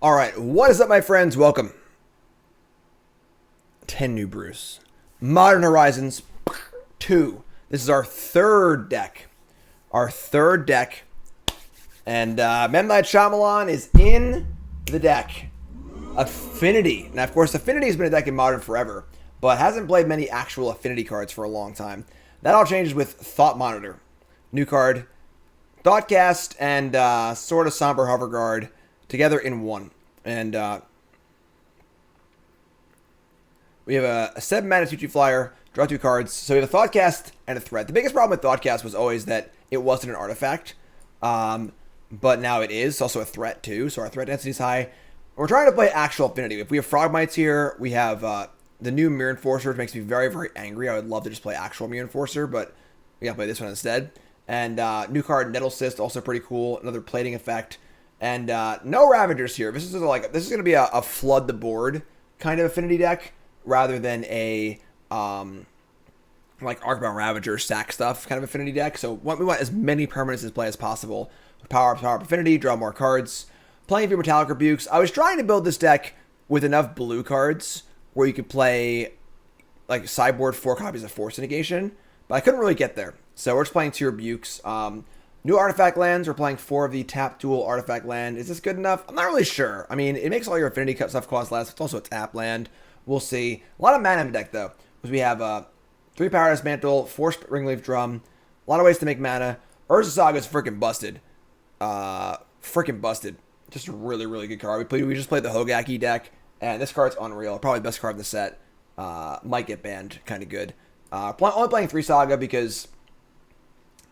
All right, what is up, my friends? Welcome. 10 new brews. Modern Horizons 2. This is our third deck. And M. Night Shyamalan is in the deck. Affinity. Now, of course, Affinity has been a deck in Modern forever, but hasn't played many actual Affinity cards for a long time. That all changes with Thought Monitor. New card. Thoughtcast and Sword of Somber Hoverguard together in one. And we have a 7-mana 2/2 flyer, draw 2 cards. So we have a Thoughtcast and a threat. The biggest problem with Thoughtcast was always that it wasn't an artifact. But now it is. It's also a threat too, so our threat density is high. We're trying to play actual Affinity. If we have Frogmites here, we have the new Mirror Enforcer, which makes me very, very angry. I would love to just play actual Mirror Enforcer, but we gotta play this one instead. And new card, Nettle Cyst, also pretty cool. Another plating effect. And no Ravagers here. This is gonna be a flood the board kind of Affinity deck rather than a like Arcbound Ravager sack stuff kind of Affinity deck. So we want as many permanents in play as possible. Power up Affinity, draw more cards. Playing a few Metallic Rebukes. I was trying to build this deck with enough blue cards where you could play like sideboard 4 copies of Force Negation, but I couldn't really get there. So we're just playing 2 Rebukes. New artifact lands. We're playing 4 of the tap dual artifact land. Is this good enough? I'm not really sure. I mean, it makes all your Affinity stuff cost less. It's also a tap land. We'll see. A lot of mana in the deck though, because we have 3 Powerhouse Mantle, 4 Springleaf Drum. A lot of ways to make mana. Urza Saga is freaking busted. Freaking busted. Just a really, really good card. We just played the Hogaki deck, and this card's unreal. Probably the best card in the set. Might get banned. Kind of good. Only playing 3 Saga because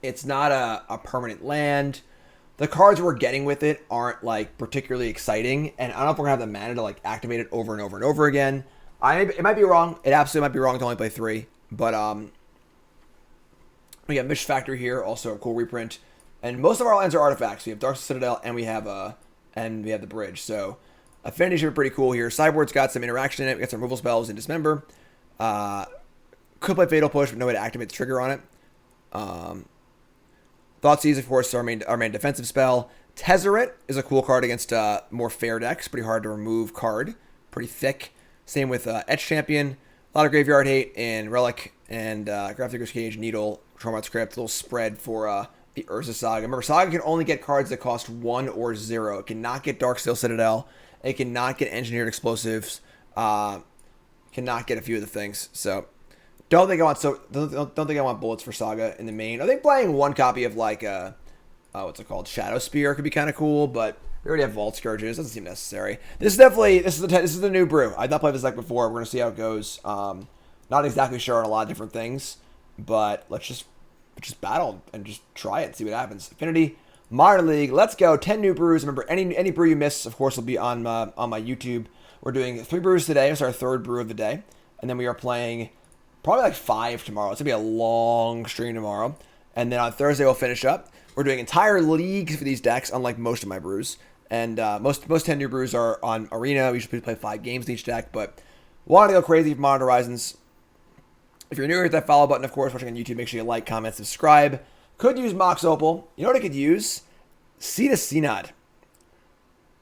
it's not a permanent land. The cards we're getting with it aren't like particularly exciting, and I don't know if we're gonna have the mana to like activate it over and over and over again. It might be wrong. It absolutely might be wrong to only play 3, but we got Mish Factor here, also a cool reprint, and most of our lands are artifacts. We have Dark Citadel, and we have the Bridge. So Affinity should be pretty cool here. Sideboard's got some interaction in it. We got some removal spells and Dismember. Could play Fatal Push, but no way to activate the trigger on it. Thoughtseize, of course, our main defensive spell. Tezzeret is a cool card against more fair decks. Pretty hard to remove card. Pretty thick. Same with Etch Champion. A lot of graveyard hate in Relic and Grafdigger's Cage, Needle, Tormod's Crypt. A little spread for the Urza Saga. Remember, Saga can only get cards that cost 1 or 0. It cannot get Darksteel Citadel. It cannot get Engineered Explosives. Cannot get a few of the things. So don't think I want bullets for Saga in the main. I think playing 1 copy of like what's it called, Shadow Spear could be kind of cool, but we already have Vault Scourges. Doesn't seem necessary. This is the new brew. I've not played this deck before. We're gonna see how it goes. Not exactly sure on a lot of different things, but let's just battle and just try it and see what happens. Affinity, Modern League. Let's go. 10 new brews. Remember, any brew you miss, of course, will be on my YouTube. We're doing 3 brews today. It's our 3rd brew of the day, and then we are playing probably like 5 tomorrow. It's gonna be a long stream tomorrow, and then on Thursday we'll finish up. We're doing entire leagues for these decks, unlike most of my brews. And most 10 new brews are on Arena. We usually play 5 games in each deck, but want to go crazy for Modern Horizons. If you're new, hit that follow button, of course. Watching on YouTube, make sure you like, comment, subscribe. Could use Mox Opal. You know what I could use? Seed of Synod.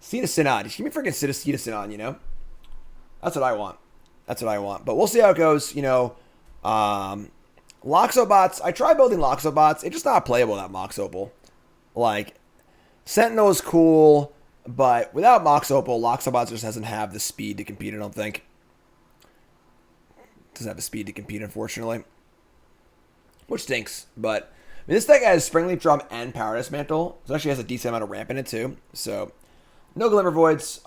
Seed of Synod. Just give me freaking Seed of Synod, you know? That's what I want. But we'll see how it goes, you know. Loxobots. I tried building Loxobots. It's just not playable without Mox Opal. Like, Sentinel is cool, but without Mox Opal, Loxobots just doesn't have the speed to compete, I don't think. Doesn't have the speed to compete, unfortunately. Which stinks, but I mean, this deck has Springleaf Drum and Paradise Mantle. So it actually has a decent amount of ramp in it, too. So, no Glimmer Voids.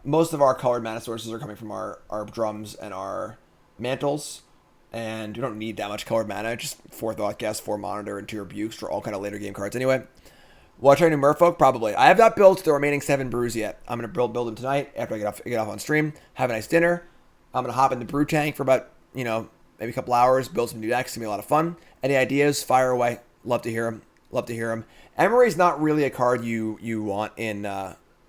Most of our colored mana sources are coming from our drums and our mantles. And we don't need that much colored mana. Just 4 Thoughtcast, 4 Monitor, and 2 Rebukes for all kind of later game cards anyway. Will I try new Merfolk? Probably. I have not built the remaining 7 brews yet. I'm going to build them tonight after I get off on stream. Have a nice dinner. I'm going to hop in the brew tank for about, maybe a couple hours. Build some new decks. It's going to be a lot of fun. Any ideas? Fire away. Love to hear them. Emery's not really a card you want in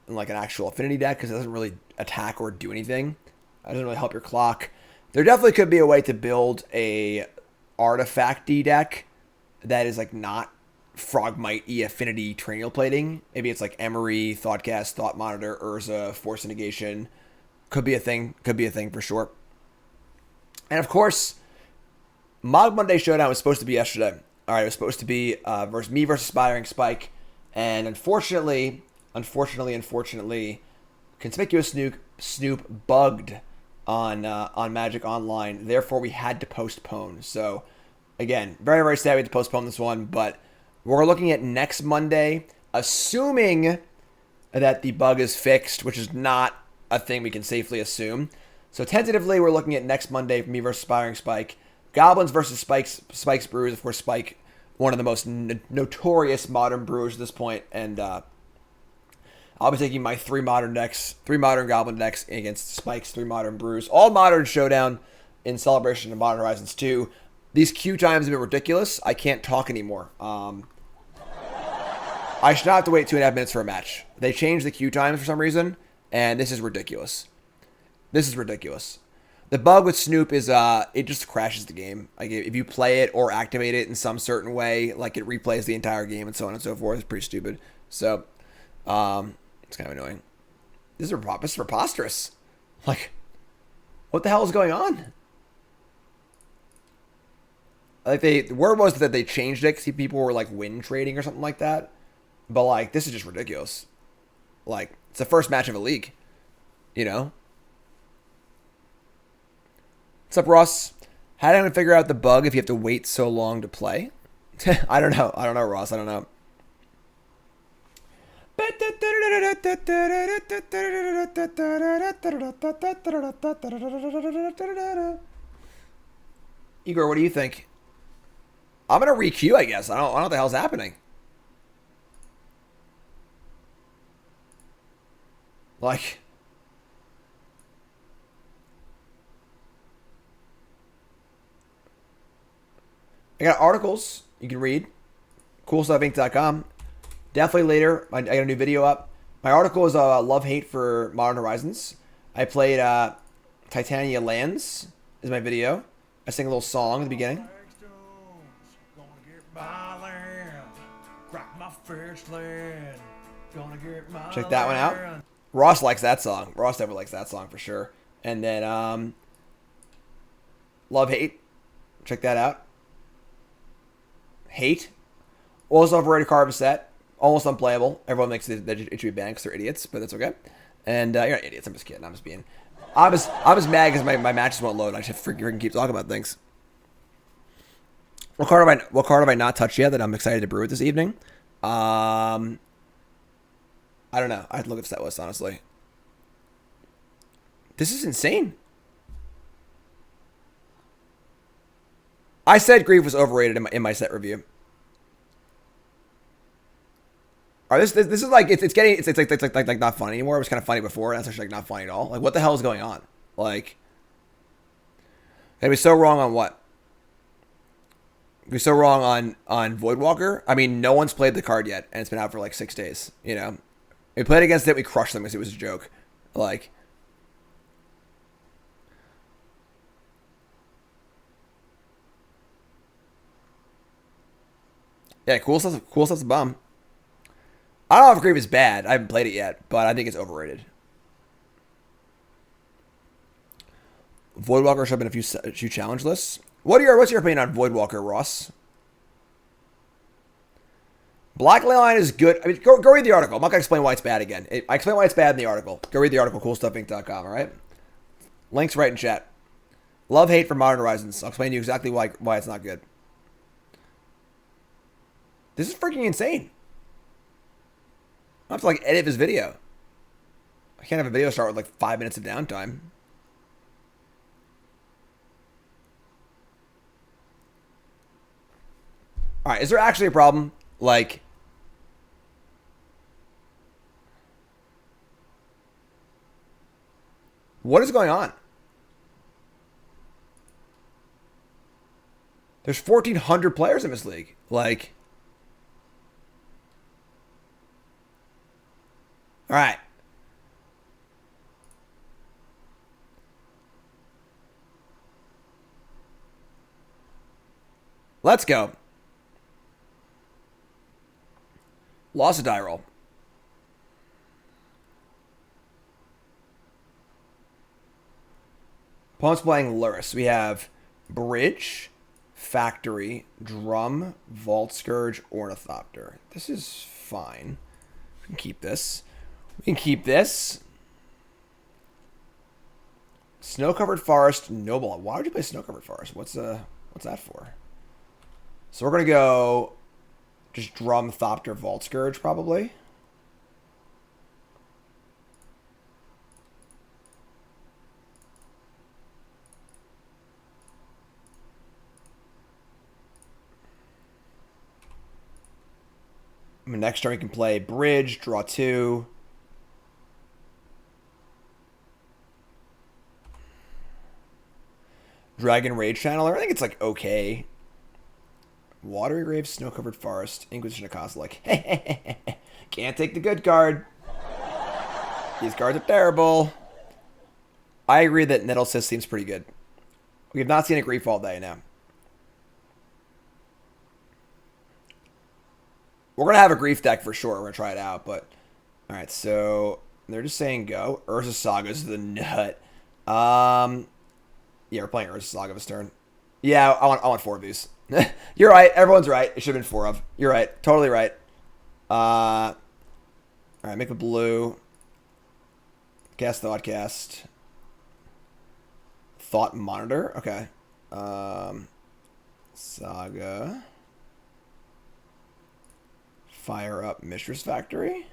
like an actual Affinity deck because it doesn't really attack or do anything. It doesn't really help your clock. There definitely could be a way to build a artifact-y deck that is like not Frogmite Affinity cranial plating. Maybe it's like Emery, Thoughtcast, Thought Monitor, Urza, Force Negation. Could be a thing. Could be a thing for sure. And of course, Mod Monday Showdown was supposed to be yesterday. All right, it was supposed to be versus me versus Aspiring Spike, and unfortunately, Conspicuous Snoop bugged on Magic Online. Therefore, we had to postpone. So, again, very very sad we had to postpone this one, but we're looking at next Monday, assuming that the bug is fixed, which is not a thing we can safely assume. So tentatively, we're looking at next Monday for me versus Aspiring Spike. Goblins versus Spike's Brews. Of course, Spike, one of the most notorious modern brewers at this point. And I'll be taking my three modern Goblin decks against Spike's 3 modern brews. All modern showdown in celebration of Modern Horizons 2. These queue times have been ridiculous. I can't talk anymore. I should not have to wait 2.5 minutes for a match. They changed the queue times for some reason, and this is ridiculous. This is ridiculous. The bug with Snoop is it just crashes the game. Like if you play it or activate it in some certain way, like it replays the entire game and so on and so forth. It's pretty stupid. So it's kind of annoying. This is preposterous. Like, what the hell is going on? Like the word was that they changed it because people were like win trading or something like that. But like this is just ridiculous. Like it's the first match of a league, you know. What's up, Ross? How do I figure out the bug if you have to wait so long to play? I don't know. I don't know, Ross. I don't know. Igor, what do you think? I'm gonna re-queue, I guess. I don't know what the hell's happening. Like, I got articles you can read. CoolStuffInc.com. Definitely later, I got a new video up. My article is love-hate for Modern Horizons. I played Titania Lands is my video. I sing a little song at the beginning. Check that one out. Ross likes that song. Ross definitely likes that song for sure. And then Love-Hate. Check that out. Hate. Also overrated card set. Almost unplayable. Everyone thinks that it should be banned because they're idiots, but that's okay. And you're not idiots. I'm just kidding. I'm just mad because my matches won't load. I just freaking keep talking about things. What card have I not touched yet that I'm excited to brew it this evening? I don't know. I have to look at the set list, honestly. This is insane. I said Grief was overrated in my set review. All right, this is like it's like not funny anymore. It was kind of funny before, and that's actually like not funny at all. Like, what the hell is going on? Like, it was so wrong on what? We're so wrong on Voidwalker. I mean, no one's played the card yet, and it's been out for like 6 days. You know, we played against it, we crushed them because it was a joke. Like, yeah, cool stuff. Cool stuff's a bum. I don't know if Grief is bad. I haven't played it yet, but I think it's overrated. Voidwalker should have been a few challenge lists. What's your opinion on Voidwalker, Ross? Black Line is good. I mean, go read the article. I'm not gonna explain why it's bad again. I explain why it's bad in the article. Go read the article. CoolStuffInc.com. All right. Links right in chat. Love hate for Modern Horizons. I'll explain to you exactly why it's not good. This is freaking insane. I have to like edit this video. I can't have a video start with like 5 minutes of downtime. All right, is there actually a problem? Like, what is going on? There's 1,400 players in this league. Like, all right. Let's go. Lost a die roll. Opponent's playing Luris. We have Bridge, Factory, Drum, Vault Scourge, Ornithopter. This is fine. We can keep this. We can keep this. Snow-covered forest, Noble. Why would you play snow-covered forest? What's that for? So we're gonna go just Drum, Thopter, Vault Scourge probably. I mean, next turn we can play Bridge, draw 2. Dragon Rage Channeler. I think it's like okay. Watery Grave, Snow-Covered Forest, Inquisition of Kozilek. Can't take the good card. These cards are terrible. I agree that Nettlesith seems pretty good. We have not seen a Grief all day now. We're going to have a Grief deck for sure. We're going to try it out. But, all right, so they're just saying go. Urza Saga's the nut. Yeah, we're playing Urza Saga this turn. Yeah, I want 4 of these. You're right. Everyone's right. It should have been 4 of. You're right. Totally right. All right, make a blue. Cast Thoughtcast. Thought Monitor. Okay. Saga. Fire up Mistress Factory.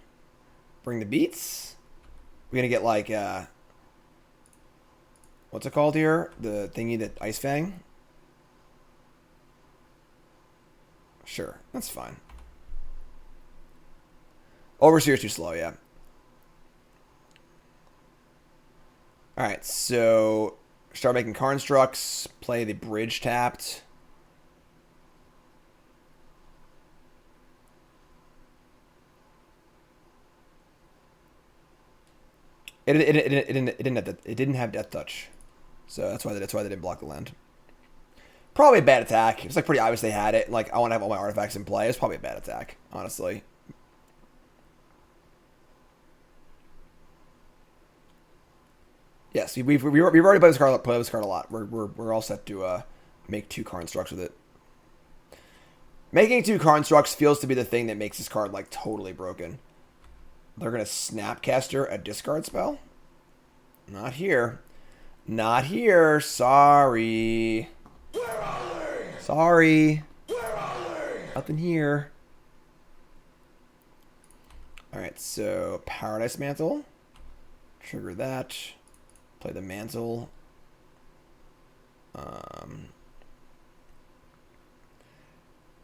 Bring the beats. We're going to get like... what's it called here? The thingy that Ice Fang? Sure, that's fine. Overseer's too slow, yeah. Alright, so start making Constructs, play the Bridge tapped. It didn't have Death Touch. So that's why they didn't block the land. Probably a bad attack. It's like pretty obvious they had it. Like I want to have all my artifacts in play. It's probably a bad attack, honestly. Yes, we've already played this card a lot. We're all set to make 2 constructs with it. Making 2 constructs feels to be the thing that makes this card like totally broken. They're gonna Snapcaster a discard spell. Not here. Not here. Sorry. Sorry. Nothing here. Alright, so Paradise Mantle. Trigger that. Play the Mantle.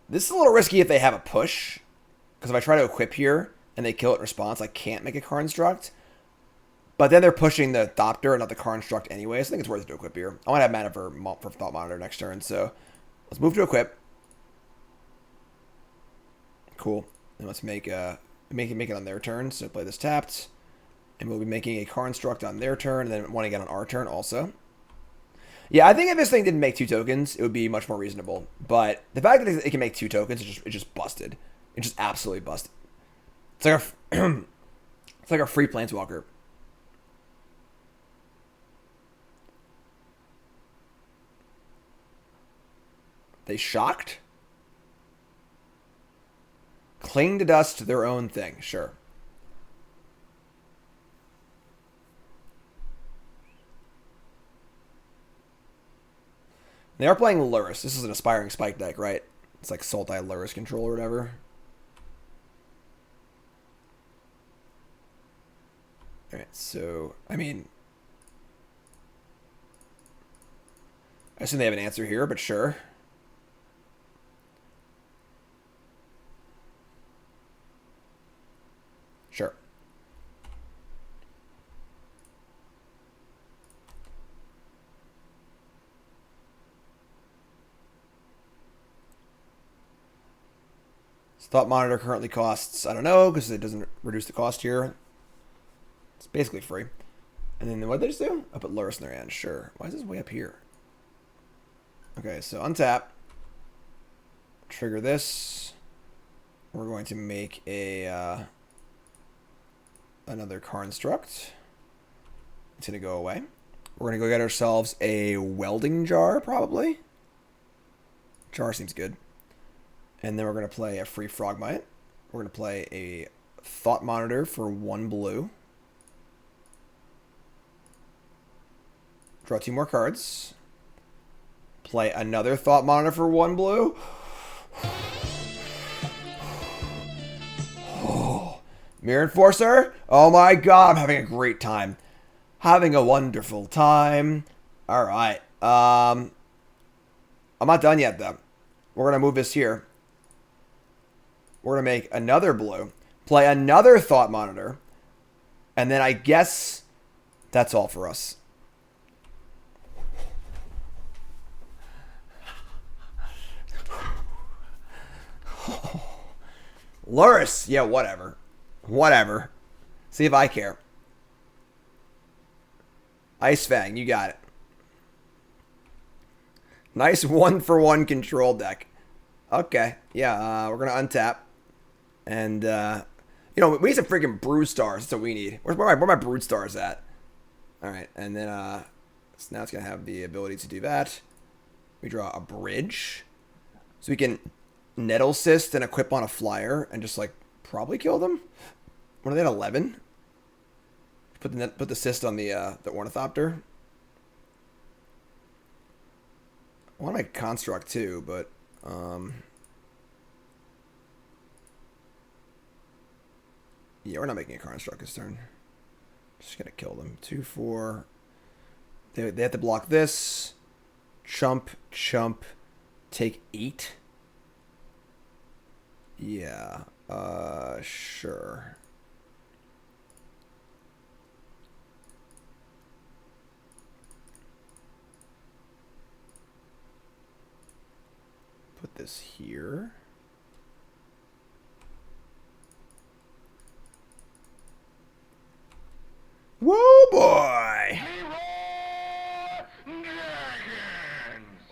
This is a little risky if they have a push. Because if I try to equip here and they kill it in response, I can't make a Construct. But then they're pushing the Thopter and not the Construct anyway, so I think it's worth it to equip here. I want to have mana for Thought Monitor next turn, so let's move to equip. Cool. And let's make it on their turn, so play this tapped. And we'll be making a Construct on their turn, and then one again on our turn also. Yeah, I think if this thing didn't make 2 tokens, it would be much more reasonable. But the fact that it can make 2 tokens, it's just busted. It's just absolutely busted. It's like it's like a free Planeswalker. They shocked? Cling to dust, their own thing. Sure. They are playing Luris. This is an Aspiring Spike deck, right? It's like Sultai Luris control or whatever. Alright, so, I mean... I assume they have an answer here, but sure. Sure. Thought Monitor currently costs, I don't know, because it doesn't reduce the cost here. It's basically free. And then what did they just do? I put Luris in their hand, sure. Why is this way up here? Okay, so untap. Trigger this. We're going to make a another construct. It's going to go away. We're going to go get ourselves a welding jar, probably. Jar seems good. And then we're going to play a free frogmite. We're going to play a thought monitor for 1 blue. Draw 2 more cards. Play another thought monitor for 1 blue. Oh, Mirror Enforcer. Oh my god, I'm having a great time. Having a wonderful time. All right. I'm not done yet, though. We're going to move this here. We're going to make another blue. Play another thought monitor. And then I guess that's all for us. Luris. Yeah, whatever. Whatever. See if I care. Ice Fang, you got it. Nice 1-for-1 control deck. Okay. Yeah, we're going to untap. And, you know, we need some freaking Brews stars. That's what we need. Where my Brood stars at? All right. And then, so now it's going to have the ability to do that. We draw a bridge. So we can Nettle Cyst and equip on a flyer and just, like, probably kill them. What are they at 11? Put the cyst on the Ornithopter. I want to make Construct too, but yeah, we're not making a Construct this turn. Just gonna kill them. 2, 4. They have to block this. Chump, take 8. Yeah. Sure. Put this here. Whoa, boy!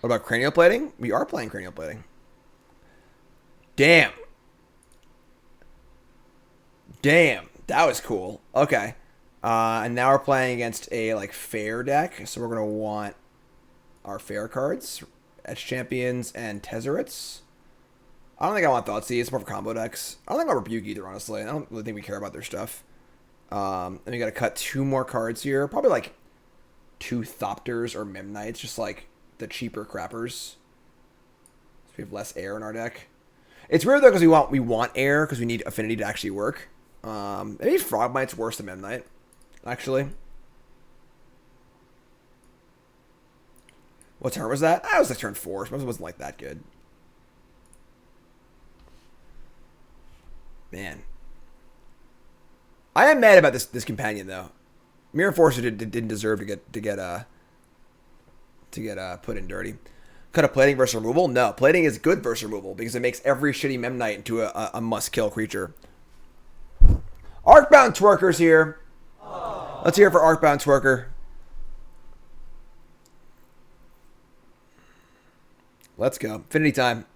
What about cranial plating? We are playing cranial plating. Damn. That was cool. Okay. And now we're playing against a, like, fair deck. So we're going to want our fair cards. Edge Champions and Tezzerets. I don't think I want Thoughtseize. It's more for combo decks. I don't think I want Rebuke either, honestly. I don't really think we care about their stuff. And we got to cut 2 more cards here. Probably like 2 Thopters or Memnites. Just like the cheaper crappers. So we have less air in our deck. It's weird though because we want air because we need Affinity to actually work. Maybe Frogmite's worse than Memnite, actually. What turn was that? That was like turn 4. So it wasn't like that good. Man. I am mad about this companion though. Mirror Enforcer didn't deserve to get put in dirty. Cut a plating versus removal? No, plating is good versus removal because it makes every shitty Memnite into a must-kill creature. Arcbound Twerker's here. Aww. Let's hear it for Arcbound Twerker. Let's go. Affinity time.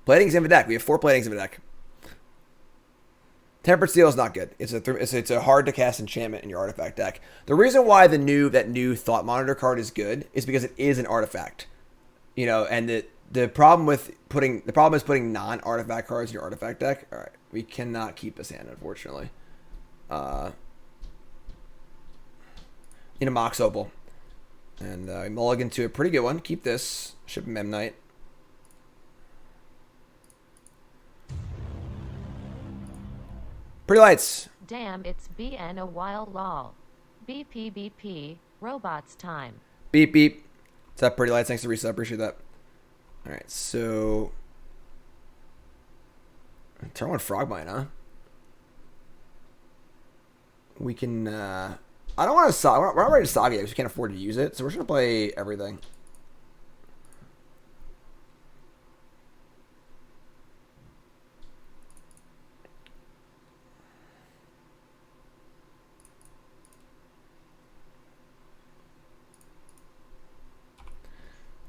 Plating's in the deck. We have 4 platings in the deck. Tempered Steel is not good. It's a hard to cast enchantment in your artifact deck. The reason why that new Thought Monitor card is good is because it is an artifact. You know, and the problem is putting non-artifact cards in your artifact deck. All right, we cannot keep this hand, unfortunately. In a Mox Opal. And mulligan to a pretty good one. Keep this. Ship Memnite. Pretty lights. Damn, it's been a while, lol. BP, robots time. Beep, beep. What's up, Pretty Lights? Thanks for reset. Appreciate that. All right, so turn 1 Frogmite, huh? We can. I don't want to. We're not ready to Saga yet because we can't afford to use it, so we're just gonna play everything.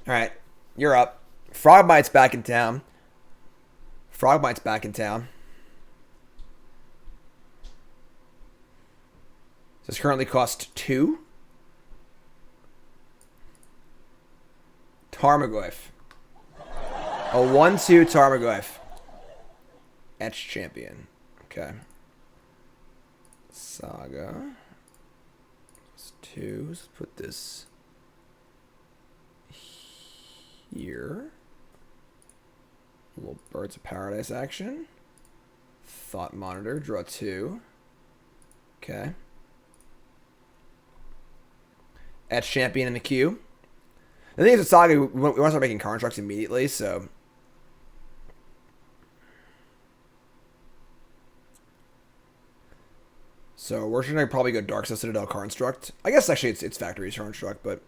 All right, You're up. Frogmite's back in town. Frogmite's back in town. This currently cost 2. Tarmogoyf. A 1/2 Tarmogoyf. Etch champion. Okay. Saga. It's 2. Let's put this here. A little Birds of Paradise action. Thought Monitor. Draw 2. Okay. Etch champion in the queue. The thing is with Saga, we want to start making constructs immediately, so. So we're going to probably go Dark Citadel Construct. I guess actually it's Factory's Construct, but.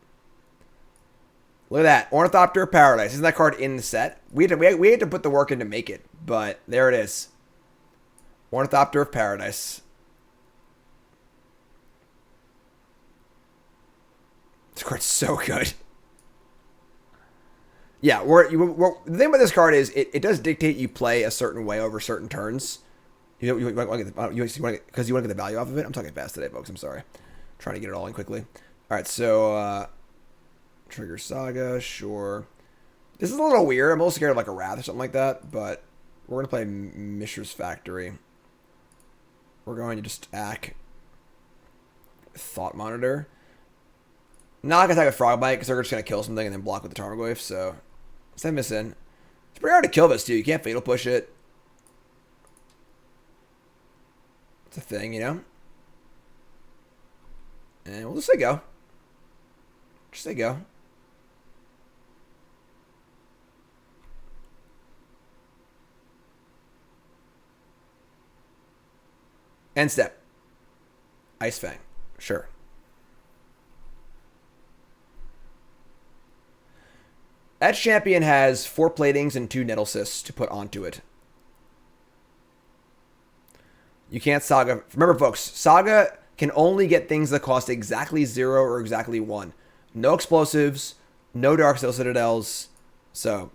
Look at that. Ornithopter Paradise. Isn't that card in the set? We had to put the work in to make it, but there it is. Ornithopter of Paradise. This card's so good. Yeah, the thing about this card is it does dictate you play a certain way over certain turns. You want to get because you want to get the value off of it. I'm talking fast today, folks. I'm sorry. I'm trying to get it all in quickly. All right, so Trigger Saga, sure. This is a little weird. I'm a little scared of like a Wrath or something like that, but we're gonna play Mishra's Factory. We're going to just act Thought Monitor. Not gonna attack with Frogmite because they're just gonna kill something and then block with the Tarmogoyf. So send this in. It's pretty hard to kill this too. You can't Fatal Push it. It's a thing, you know. And we'll just say go. Just say go. End step. Ice Fang. Sure. Etch Champion has 4 platings and 2 Nettlecysts to put onto it. You can't Saga. Remember, folks, Saga can only get things that cost exactly 0 or exactly 1. No explosives, no Dark Citadels. So.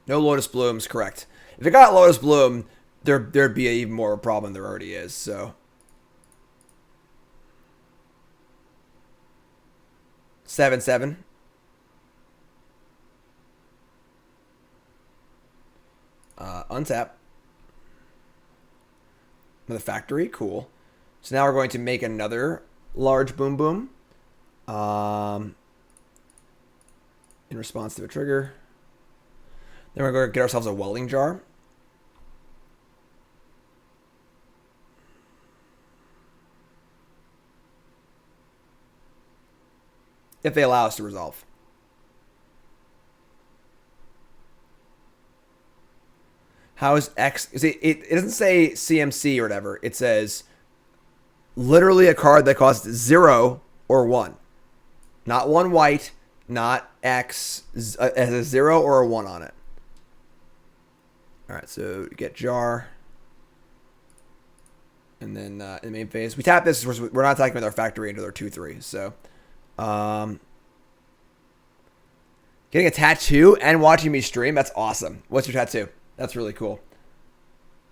No Lotus Blooms, correct. If it got Lotus Bloom, there'd be even more of a problem than there already is, so. 7/7. Untap. Another Factory, cool. So now we're going to make another large Boom Boom. In response to a trigger. Then we're going to get ourselves a Welding Jar. If they allow us to resolve. How is X? It doesn't say CMC or whatever. It says literally a card that costs 0 or 1. Not 1 white, not X. It has a 0 or a 1 on it. All right, so get Jar. And then in the main phase, we tap this. We're not attacking with our Factory into their 2/3. So, getting a tattoo and watching me stream, that's awesome. What's your tattoo? That's really cool.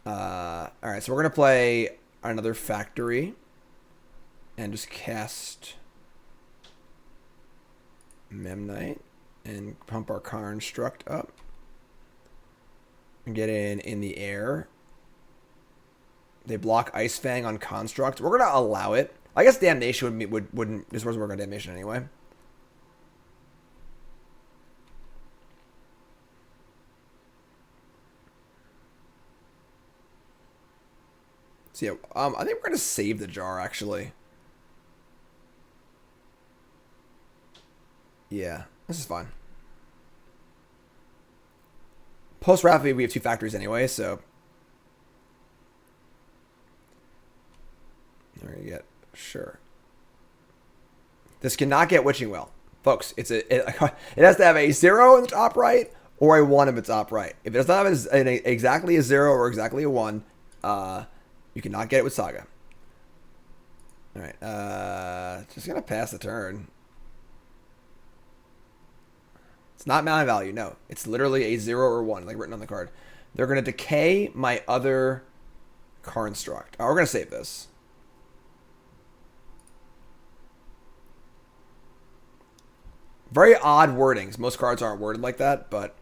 All right, so we're going to play another Factory and just cast Memnite and pump our Construct up. And get in the air. They block Ice Fang on Construct. We're going to allow it. I guess Damnation wouldn't. This wasn't work on Damnation anyway. So yeah, I think we're going to save the Jar, actually. Yeah, this is fine. Post Rapid, we have 2 Factories anyway, so. There you get. Sure. This cannot get Witching Well. Folks, it has to have a 0 in the top right or a 1 if it's top right. If it does not have exactly a 0 or exactly a 1, you cannot get it with Saga. Alright, just going to pass the turn. It's not mana value, no. It's literally a 0 or 1, like written on the card. They're going to decay my other construct. Oh, we're going to save this. Very odd wordings. Most cards aren't worded like that, but...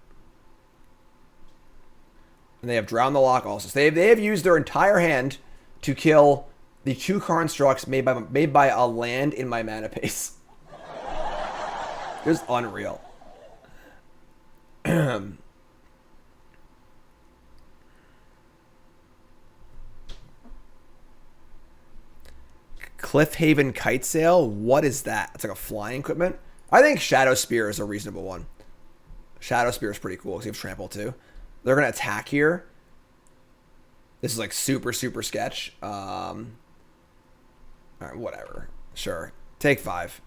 And they have Drown the Lock also. So they have used their entire hand to kill the 2 constructs made by a land in my mana base. It was unreal. Cliffhaven Kite Sail? What is that? It's like a flying equipment. I think Shadow Spear is a reasonable one. Shadow Spear is pretty cool because you have trample too. They're going to attack here. This is like super, super sketch. All right, whatever. Sure. Take 5.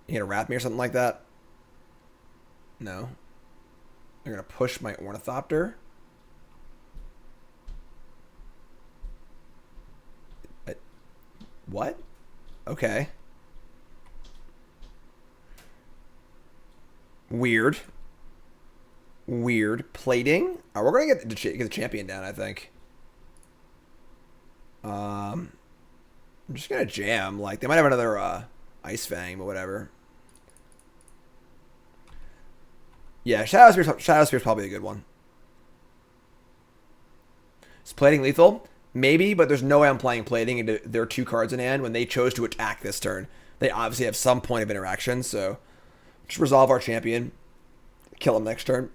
You gonna wrap me or something like that? No. They're going to push my Ornithopter. What? Okay. Weird. Weird. Plating. All right, we're going to get the champion down, I think. I'm just going to jam. Like, they might have another Ice Fang, but whatever. Yeah, Shadow Spear's probably a good one. Is plating lethal? Maybe, but there's no way I'm playing plating into their 2 cards in hand when they chose to attack this turn. They obviously have some point of interaction, so just resolve our champion. Kill him next turn.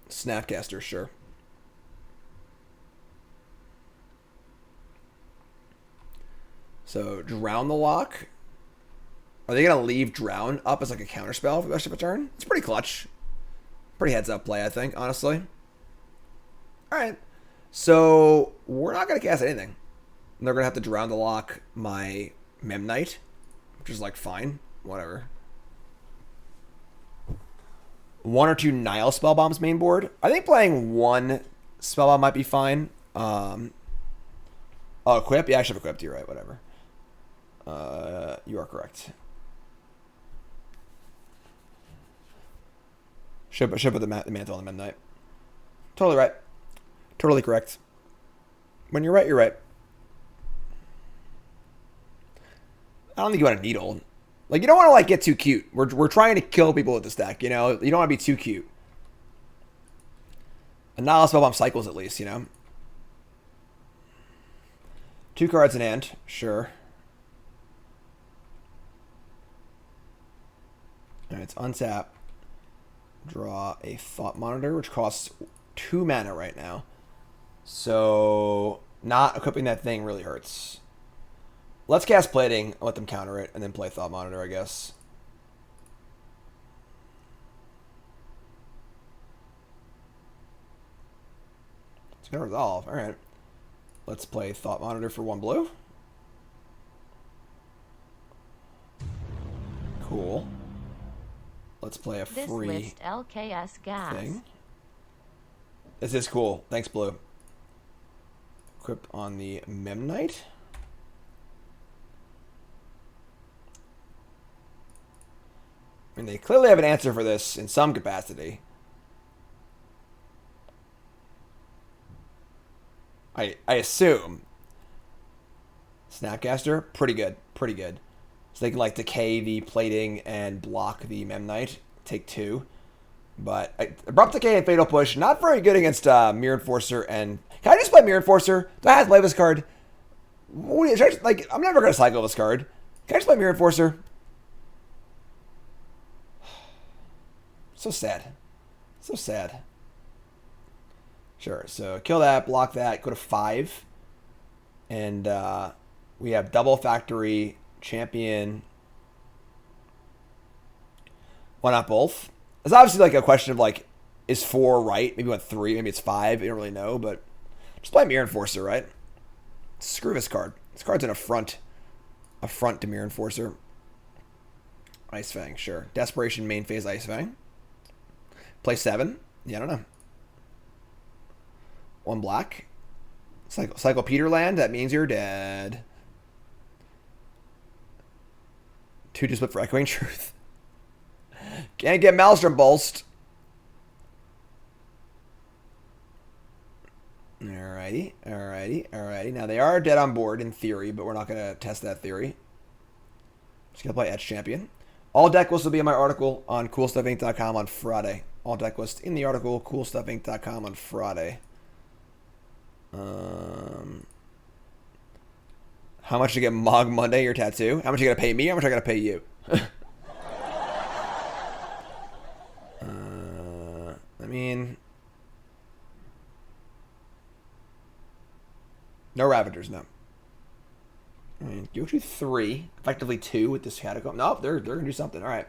Snapcaster, sure. So, Drown the Lock. Are they going to leave Drown up as like a counterspell for the rest of a turn? It's pretty clutch. Pretty heads-up play, I think, honestly. Alright. So, we're not going to cast anything. And they're going to have to Drown the Lock my Memnite, which is like fine. Whatever. 1 or 2 Nile Spellbombs main board. I think playing 1 Spellbomb might be fine. Oh, equip? Yeah, I should have equipped. You're right. Whatever. You are correct. Should put the mantle on the Memnite. Totally right. Totally correct. When you're right, you're right. I don't think you want to needle. Like, you don't want to, like, get too cute. We're trying to kill people with this deck, you know? You don't want to be too cute. A Nile Spellbomb cycles, at least, you know? 2 cards in hand. Sure. Alright, it's untap. Draw a Thought Monitor, which costs 2 mana right now. So, not equipping that thing really hurts. Let's cast Plating, let them counter it, and then play Thought Monitor, I guess. It's going to resolve. Alright. Let's play Thought Monitor for 1 blue. Cool. Let's play a free this list LKS gas. thing. This is cool. Thanks, blue. Equip on the Memnite. I mean, they clearly have an answer for this in some capacity. I assume. Snapcaster, pretty good. Pretty good. So they can, like, decay the plating and block the Memnite. Take 2. But Abrupt Decay and Fatal Push, not very good against Mirror Enforcer. And can I just play Mirror Enforcer? Do I have to play this card? Like, I'm never going to cycle this card. Can I just play Mirror Enforcer? So sad. So sad. Sure, so kill that, block that, go to 5. And we have double factory, champion. Why not both? It's obviously like a question of like, is 4 right? Maybe 3, maybe it's 5. I don't really know, but just play Mirror Enforcer, right? Screw this card. This card's an affront. Affront to Mirror Enforcer. Ice Fang, sure. Desperation main phase Ice Fang. Play 7. Yeah, I don't know. 1 black. Cycle Peterland. That means you're dead. 2 to split for Echoing Truth. Can't get Maelstrom Pulsed. Alrighty. Now they are dead on board in theory, but we're not going to test that theory. Just going to play Etch Champion. All deck lists will be in my article on CoolStuffInc.com on Friday. All deck lists in the article, CoolStuffInc.com on Friday. How much to get Mog Monday, your tattoo? How much you going to pay me? How much I got to pay you? I mean... No Ravagers, no. I mean, go to 3. Effectively 2 with this Catacomb. Nope, they're going to do something. All right.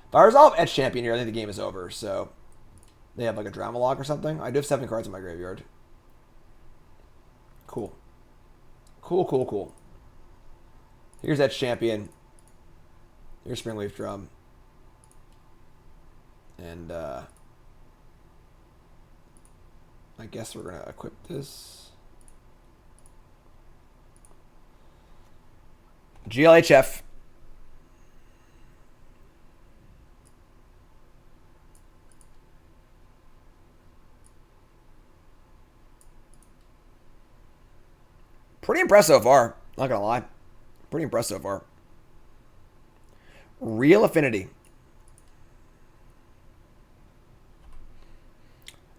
If I resolve Etch Champion here, I think the game is over. So, they have like a Drama Log or something. I do have 7 cards in my graveyard. Cool. Cool. Here's Etch Champion. Here's Springleaf Drum. And, I guess we're going to equip this. GLHF. Pretty impressed so far. Not gonna lie. Pretty impressed so far. Real Affinity.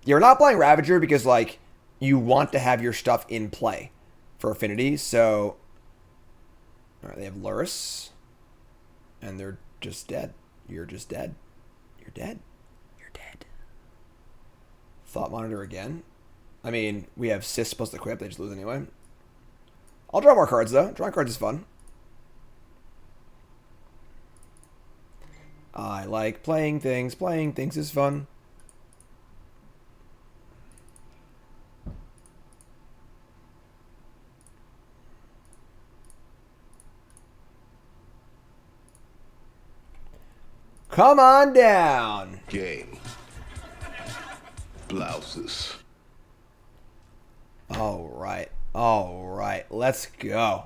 You're not playing Ravager because, like, you want to have your stuff in play for Affinity, so... Alright, they have Luris. And they're just dead. You're just dead. You're dead. You're dead. Thought Monitor again. I mean, we have Sis plus equip. They just lose anyway. I'll draw more cards, though. Drawing cards is fun. I like playing things. Playing things is fun. Come on down. Game. Blouses. All right. Let's go.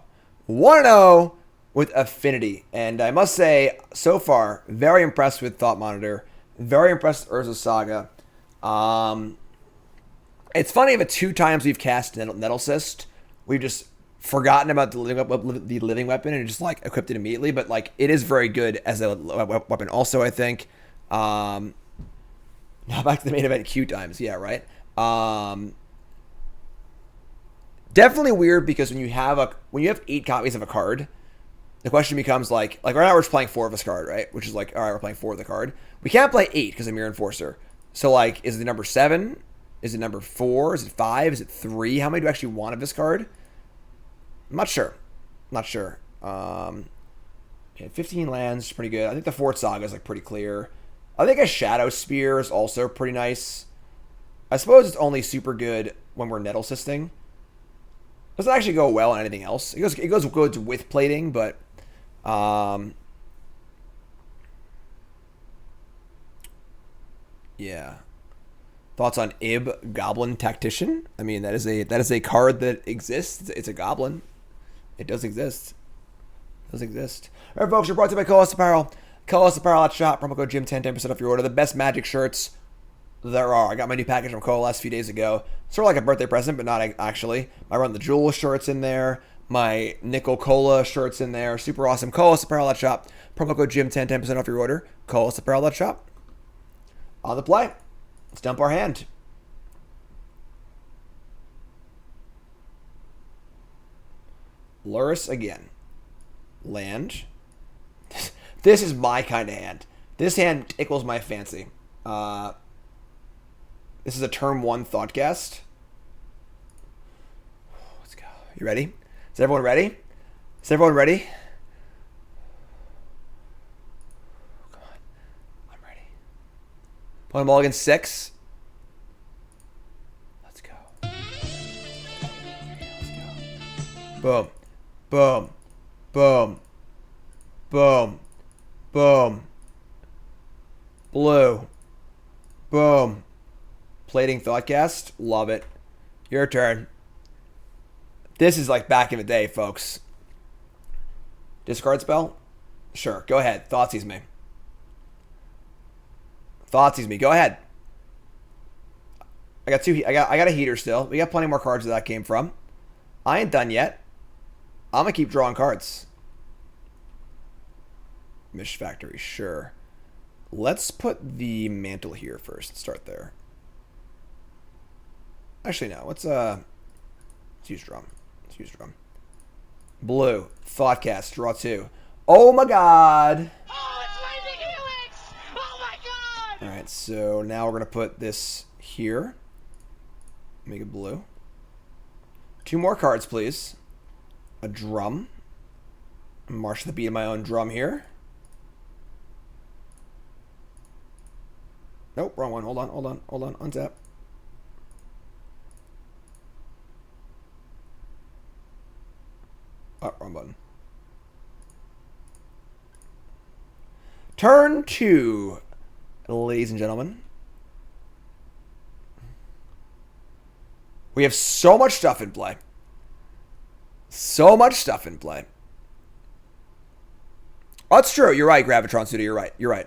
1-0 with Affinity. And I must say, so far, very impressed with Thought Monitor. Very impressed with Urza Saga. It's funny that 2 times we've cast Nettle Cyst, we've just forgotten about the living weapon and just like equipped it immediately. But like it is very good as a weapon. Also, I think. Now back to the main event Q times. Yeah, right. Definitely weird because when you have 8 copies of a card, the question becomes like right now we're just playing 4 of this card, right? Which is like, all right, we're playing 4 of the card. We can't play 8 because of Mirror Enforcer. So like, is it number 7? Is it number 4? Is it 5? Is it 3? How many do you actually want of this card? I'm not sure. Yeah, 15 lands is pretty good. I think the Fort Saga is like pretty clear. I think a Shadow Spear is also pretty nice. I suppose it's only super good when we're Nettle Systing. Doesn't actually go well on anything else. It goes good with plating, but yeah. Thoughts on Ib, Goblin Tactician? I mean, that is a card that exists. It's a goblin. It does exist. All right, folks, you're brought to you by Colas Apparel. Colas Apparel at shop. Promo code Jim10, 10% off your order. The best Magic shirts there are. I got my new package from Colas a few days ago. Sort of like a birthday present, but not actually. I run the Jewel shirts in there. My Nickel Cola shirts in there. Super awesome. Colas Apparel at shop. Promo code Jim10, 10% off your order. Colas Apparel at shop. On the play. Let's dump our hand. Luris again. Land. This is my kind of hand. This hand tickles my fancy. This is a turn 1 Thoughtcast. Let's go. You ready? Is everyone ready? Come on. I'm ready. Play Mulligan 6. Let's go. Boom. Boom. Blue. Boom. Plating Thoughtcast. Love it. Your turn. This is like back in the day, folks. Discard spell? Sure. Go ahead. Thoughtseize me. Thoughtseize me. Go ahead. I got two. I got a heater still. We got plenty more cards where that came from. I ain't done yet. I'm gonna keep drawing cards. Mish Factory, sure. Let's put the mantle here first. Start there. Actually, no. Let's use drum. Let's use drum. Blue. Thoughtcast. Draw 2. Oh my god. Oh, it's Lightning Helix! Oh my god! Alright, so now we're gonna put this here. Make it blue. 2 more cards, please. A drum. March the beat of my own drum here. Nope, wrong one. Hold on. Untap. Oh, wrong button. Turn 2, ladies and gentlemen. We have so much stuff in play. So much stuff in play. Oh, that's true. You're right, Gravitron Suda. You're right.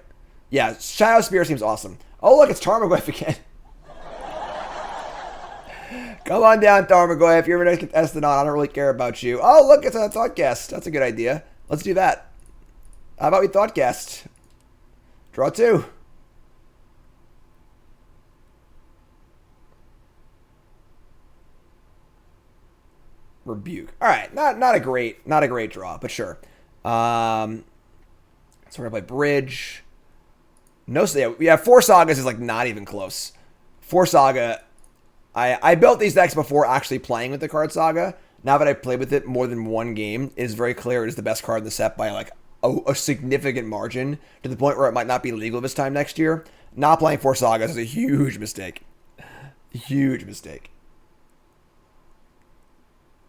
Yeah, Shadow Spear seems awesome. Oh, look, it's Tarmogoyf again. Come on down, Tarmogoyf. If you're ever contestant on, I don't really care about you. Oh, look, it's a Thoughtcast. That's a good idea. Let's do that. How about we Thoughtcast? Draw 2. Rebuke. All right, not a great draw, but sure. So we're gonna play Bridge. No, yeah, 4 Sagas is like not even close. 4 Saga. I built these decks before actually playing with the card Saga. Now that I've played with it more than one game, it is very clear it is the best card in the set by like a significant margin, to the point where it might not be legal this time next year. Not playing 4 Sagas is a huge mistake. Huge mistake.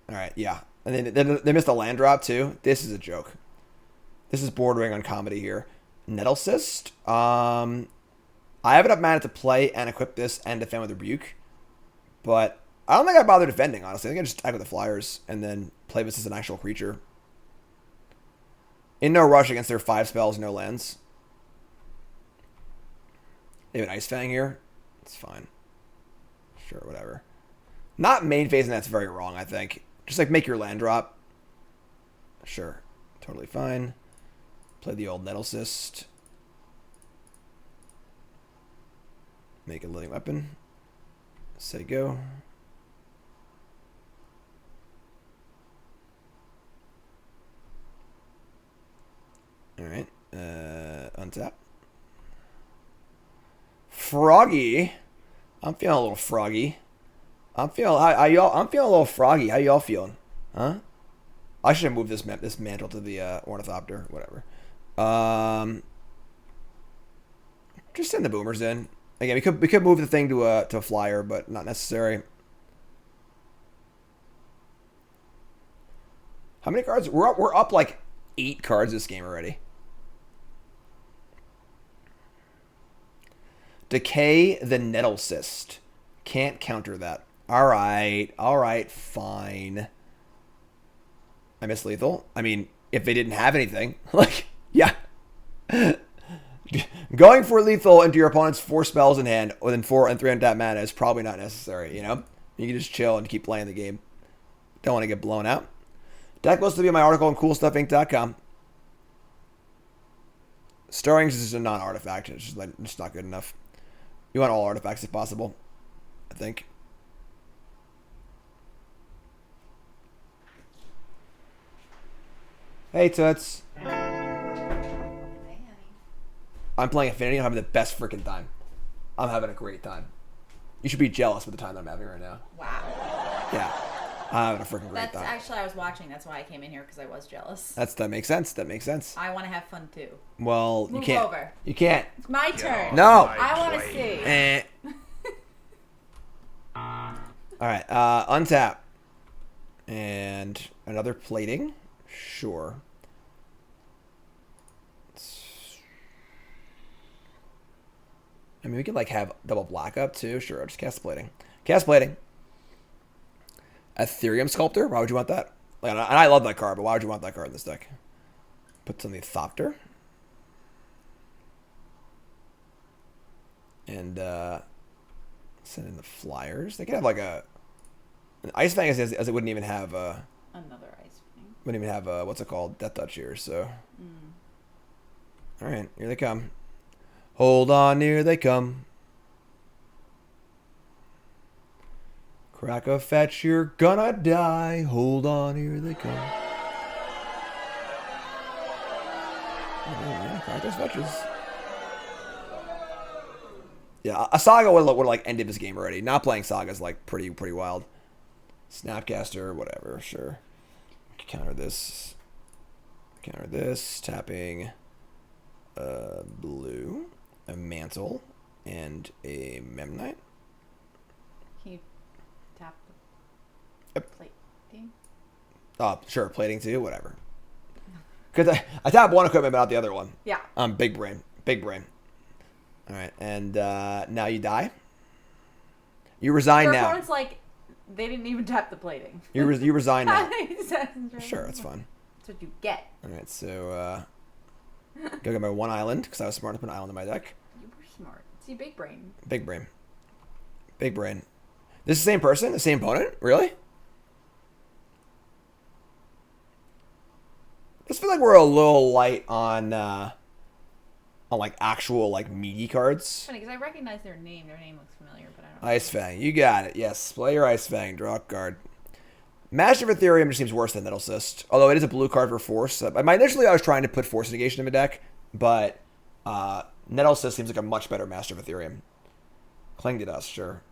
All right, yeah. And then they missed a land drop too. This is a joke. This is bordering on comedy here. Nettle Cyst. I have enough mana to play and equip this and defend with Rebuke. But I don't think I bother defending, honestly. I think I just attack with the Flyers and then play this as an actual creature. In no rush against their 5 spells, no lands. They have an Ice Fang here. It's fine. Sure, whatever. Not main phase, and that's very wrong, I think. Just like make your land drop. Sure. Totally fine. Play the old Nettle Cyst. Make a living weapon. Say go. Alright. Untap. Froggy. I'm feeling a little froggy. I'm feeling a little froggy. How y'all feeling? Huh? I should have moved this mantle to the Ornithopter. Whatever. Just send the boomers in. Again, we could move the thing to a flyer, but not necessary. How many cards? We're up like 8 cards this game already. Decay the Nettle Cyst. Can't counter that. All right, fine. I miss lethal. I mean, if they didn't have anything, like, yeah. Going for lethal into your opponent's 4 spells in hand within 4 and 3 untap mana is probably not necessary, you know? You can just chill and keep playing the game. Don't want to get blown out. Deck list will be in my article on CoolStuffInc.com. Stirrings is just a non-artifact. It's just like, it's not good enough. You want all artifacts if possible, I think. Hey, Toots. I'm playing Affinity. I'm having the best freaking time. I'm having a great time. You should be jealous with the time that I'm having right now. Wow. Yeah. I'm having a freaking great That's time. actually, I was watching. That's why I came in here, because I was jealous. That makes sense. That makes sense. I want to have fun too. Well, you Move can't. over. You can't. It's my turn. No. I want to see. All right. Untap. And another plating. Sure. I mean, we could like have double black up too. Sure, just cast plating. Cast plating. Ethereum Sculptor. Why would you want that? Like, and I love that card, but why would you want that card in this deck? Put some of the Thopter. And send in the Flyers. They could have like an Ice Fang as it wouldn't even have Another ice thing. wouldn't even have what's it called? Death Touch here, so. Alright, here they come. Hold on, here they come. Crack a fetch, you're gonna die. Hold on, here they come. Oh, yeah, crack those fetches. Yeah, a Saga would like ended this game already. Not playing Saga is like pretty wild. Snapcaster, whatever, sure. Counter this. Counter this. Tapping blue, a Mantle, and a Memnite. Can you tap the plate thing? Oh, sure, plating too, whatever. Because I tap one equipment but not the other one. Yeah. Big brain. Big brain. All right, and now you die. You resign Your now. opponent's like, they didn't even tap the plating. You resign now. Sure, Sure, that's fine. That's what you get. All right, so go get my one island because I was smart to put an island in my deck. You were smart. See, big brain. Big brain. Big brain. This is the same person? The same opponent? Really? I just feel like we're a little light on like actual like meaty cards. Funny, because I recognize their name. Their name looks familiar, but I don't. Ice Fang, you got it. Yes, play your Ice Fang. Draw a card. Master of Ethereum just seems worse than Nettle Cyst, although it is a blue card for Force. Initially, I was trying to put Force Negation in my deck, but Nettle Cyst seems like a much better Master of Ethereum. Cling to Dust, sure.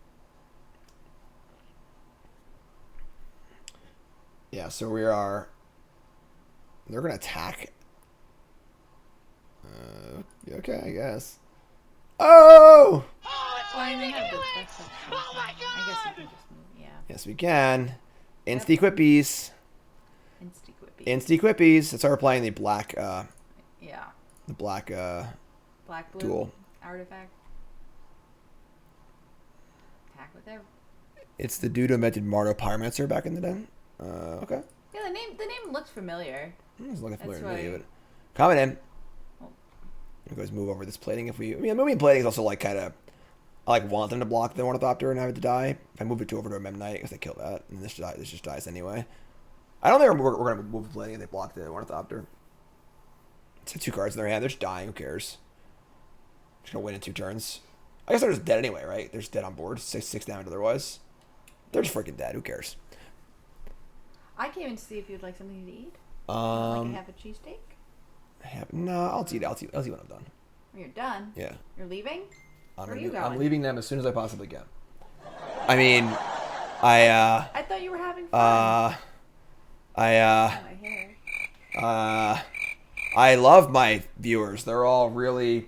Yeah, so we are. They're gonna attack. Okay, I guess. Oh! Oh, it's Well, I mean, they leaving have the Helix! best option. Oh my I guess you god! can just move. Yeah. Yes, we can. Insty Quippies. Insta-quippy. Insty Quippies. That's why we're playing the black. Yeah. The black. Black blue. Duel. Artifact. Attack with their. It's the dude who invented Mardo Pyromancer back in the day. Okay. Yeah, the name looks familiar. I'm just looking familiar to That's me, right. but coming in. Oh. You guys move over this plating if we. I mean, moving plating is also like kind of. I like want them to block the Ornithopter and have it to die. If I move it over to a Memnite, because they kill that, and this just dies anyway. I don't think we're going to move the plating if they block the Ornithopter. It's got 2 cards in their hand. They're just dying. Who cares? Just gonna win in 2 turns. I guess they're just dead anyway, right? They're just dead on board. 6 damage otherwise. They're just freaking dead. Who cares? I came in to see if you'd like something to eat. Like have a cheesesteak. No, I'll eat when I'm done. When you're done. Yeah. You're leaving. Where are you I'm going? leaving them as soon as I possibly can. I mean, I thought you were having fun. My hair. I love my viewers. They're all really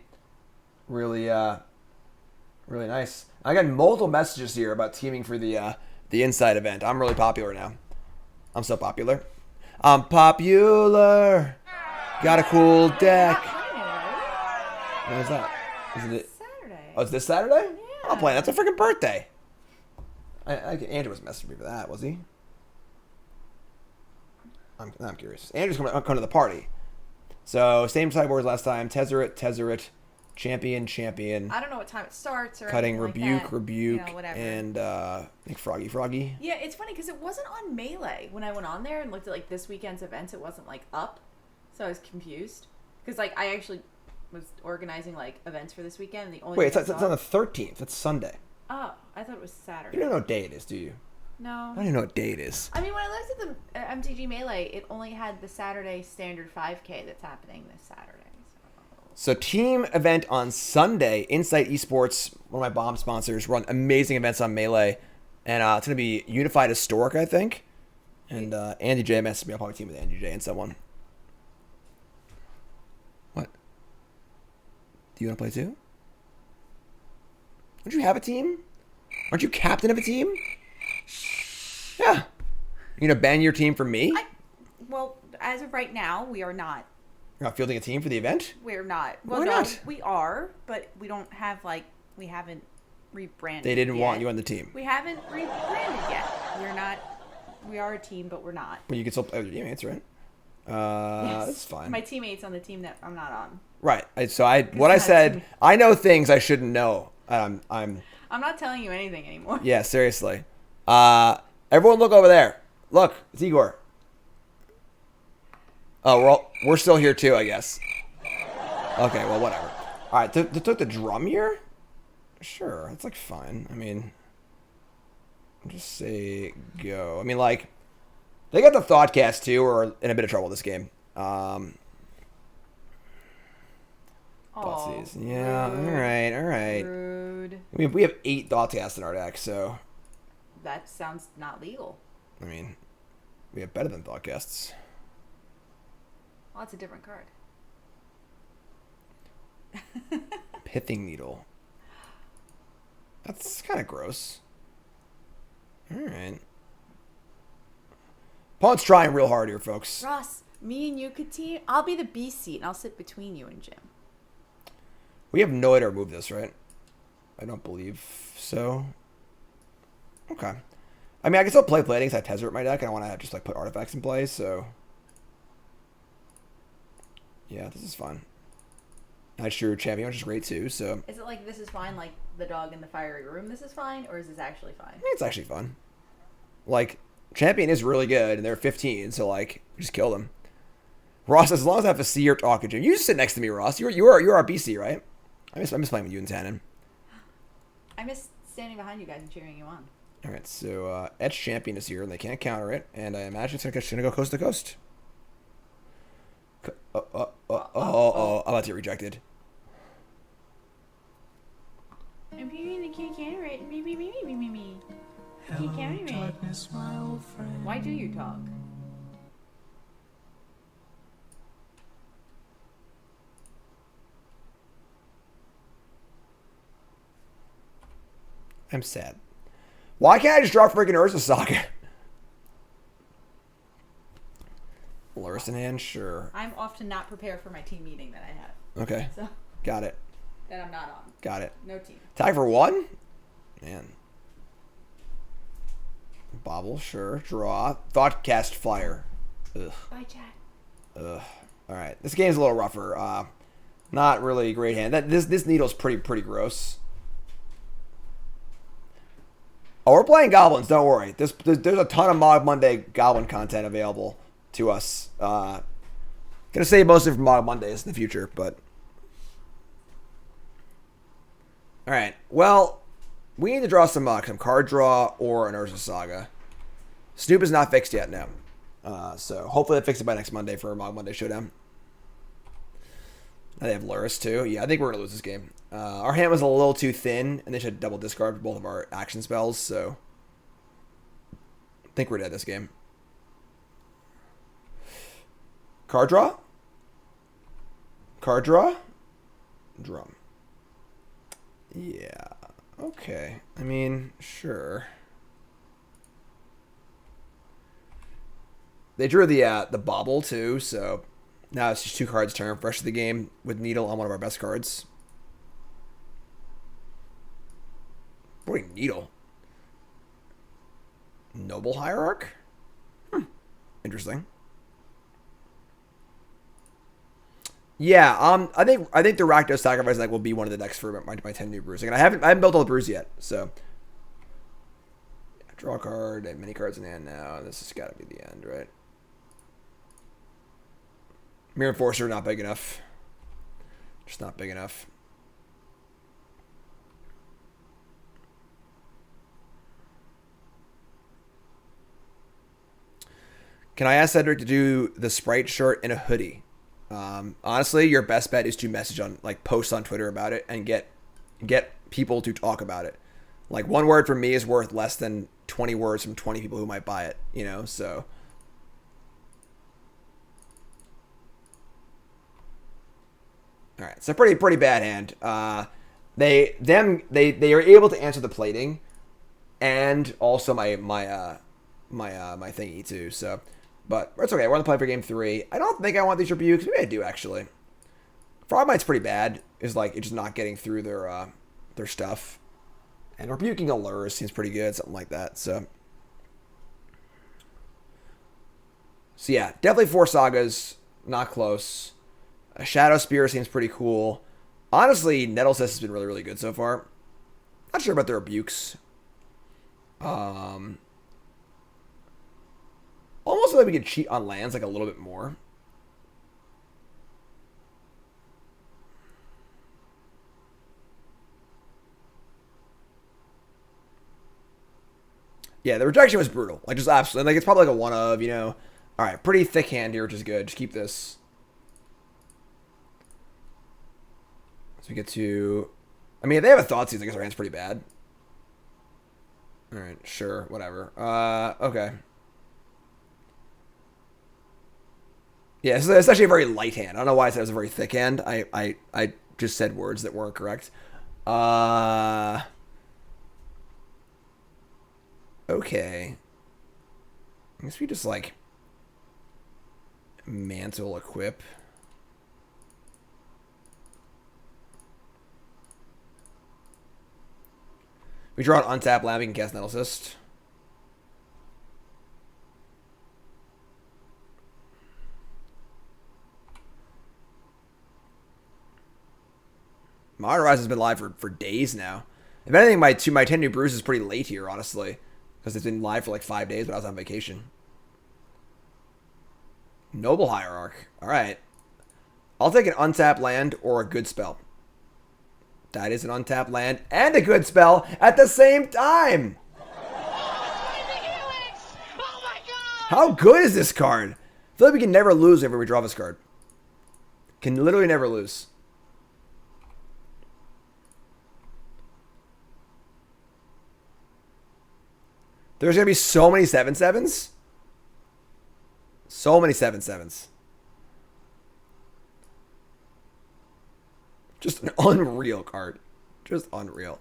nice. I got multiple messages here about teaming for the Inside event. I'm really popular now. I'm so popular. I'm popular. Got a cool deck. What is that? Isn't it? Saturday. Oh, it's this Saturday? Yeah. I'll play. That's a freaking birthday. Andrew was messaging me for that, was he? I'm curious. Andrew's coming to the party. So, same sideboard as last time. Tezzeret, champion. I don't know what time it starts or Cutting, anything like that. rebuke, You know, whatever. and I think Froggy. Yeah, it's funny because it wasn't on Melee when I went on there and looked at like this weekend's events. It wasn't like up, so I was confused because like I actually was organizing like events for this weekend. And the only Wait, thing it's on the 13th. It's Sunday. Oh, I thought it was Saturday. You don't know what day it is, do you? No. I don't even know what day it is. I mean, when I looked at the MTG Melee, it only had the Saturday standard 5K that's happening this Saturday. So team event on Sunday. Insight Esports, one of my bomb sponsors, run amazing events on Melee. And it's going to be Unified Historic, I think. And Andy J messaged me. I'll probably team with Andy J and someone. What? Do you want to play too? Don't you have a team? Aren't you captain of a team? Yeah. You going to ban your team for me? Well, as of right now, we are not. You're not fielding a team for the event? We're not. Why Well, no, not? we are, but we don't have like We haven't rebranded. They didn't yet. want you on the team. We haven't rebranded yet. We're not. We are a team, but we're not. But you can still play with your teammates, right? That's fine. My teammates on the team that I'm not on. Right. What I said, I know things I shouldn't know. I'm not telling you anything anymore. Yeah, seriously. Everyone look over there. Look, it's Igor. Oh, we're still here too, I guess. Okay, well, whatever. All right, they took the drum here? Sure, it's like fine. I mean, just say go. I mean, like, they got the Thoughtcast too, or in a bit of trouble this game. Thoughtseize. Yeah, all right. Rude. I mean, we have 8 Thoughtcasts in our deck, so. That sounds not legal. I mean, we have better than Thoughtcasts. Well, it's a different card. Pithing Needle. That's kind of gross. All right. Opponent's trying real hard here, folks. Ross, me and you could team. I'll be the B seat, and I'll sit between you and Jim. We have no way to remove this, right? I don't believe so. Okay. I mean, I can still play plating because I have Tezzeret in my deck, and I want to just like put artifacts in play, so. Yeah, this is fun. Nice True Champion, which is great too, so. Is it like this is fine, like the dog in the fiery room, this is fine, or is this actually fine? I mean, it's actually fun. Like, Champion is really good, and they're 15, so like, just kill them. Ross, as long as I have to see or talk to Jim. You just sit next to me, Ross. You're our BC, right? I miss playing with you and Tannen. I miss standing behind you guys and cheering you on. All right, so Etch Champion is here, and they can't counter it, and I imagine it's gonna go coast to coast. I'm about to get rejected. I'm hearing the can't counter it. Me. Can't counter it. Why do you talk? I'm sad. Why can't I just draw freaking Urza Saga? Lurus in hand, sure. I'm often not prepared for my team meeting that I have. Okay. So Got it. that I'm not on. Got it. No team. Tag for 1? Man. Bobble, sure. Draw. Thoughtcast Flyer. Ugh. Bye, chat. Ugh. Alright. This game's a little rougher. Not really a great hand. This needle's pretty gross. Oh, we're playing goblins. Don't worry. There's a ton of Mog Monday goblin content available to us. Gonna save mostly for Mog Mondays in the future, but all right. Well, we need to draw some card draw or an Urza Saga. Snoop is not fixed yet, no. So hopefully they fix it by next Monday for a Mog Monday showdown. They have Lurus too. Yeah, I think we're gonna lose this game. Our hand was a little too thin, and they should double discard for both of our action spells. So I think we're dead this game. Card draw. Card draw. Drum. Yeah. Okay. I mean, sure. They drew the bobble too, so now it's just 2 cards turn. Fresh of the game with Needle on one of our best cards. Boy, Needle. Noble Hierarch? Interesting. Yeah, I think the Rakdos Sacrifice deck will be one of the decks for my 10 new brews. Again, I haven't built all the brews yet, so draw a card, I have many cards in hand now. This has got to be the end, right? Mirror Enforcer, not big enough. Just not big enough. Can I ask Cedric to do the Sprite shirt in a hoodie? Honestly, your best bet is to message on, like, post on Twitter about it and get people to talk about it. Like, one word from me is worth less than 20 words from 20 people who might buy it, you know, so. All right, so pretty bad hand. They are able to answer the plating, and also my thingy too. So, but it's okay. We're gonna play for game 3. I don't think I want these rebukes. Maybe I do actually. Frogmite's pretty bad. Is like it's just not getting through their their stuff. And rebuking allures seems pretty good, something like that. So yeah, definitely 4 sagas, not close. A Shadow Spear seems pretty cool. Honestly, Nettlesist has been really, really good so far. Not sure about the rebukes. Almost like we could cheat on lands like a little bit more. Yeah, the rejection was brutal. Like, just absolutely. Like, it's probably like a one of, you know. All right, pretty thick hand here, which is good. Just keep this. So we get to... I mean, if they have a Thoughtseize, I guess our hand's pretty bad. All right, sure, whatever. Okay. Yeah, it's actually a very light hand. I don't know why I said it was a very thick hand. I just said words that weren't correct. Okay. I guess we just, like, mantle equip. We draw an untap land, we can cast Nettlesist. Modern Rise has been live for days now. If anything, my 10 new brews is pretty late here, honestly. Because it's been live for like 5 days, but I was on vacation. Noble Hierarch. Alright. I'll take an untapped land or a good spell. That is an untapped land and a good spell at the same time. Oh my god! How good is this card? I feel like we can never lose whenever we draw this card. Can literally never lose. There's going to be so many 7/7s. So many 7/7s. Just an unreal card. Just unreal.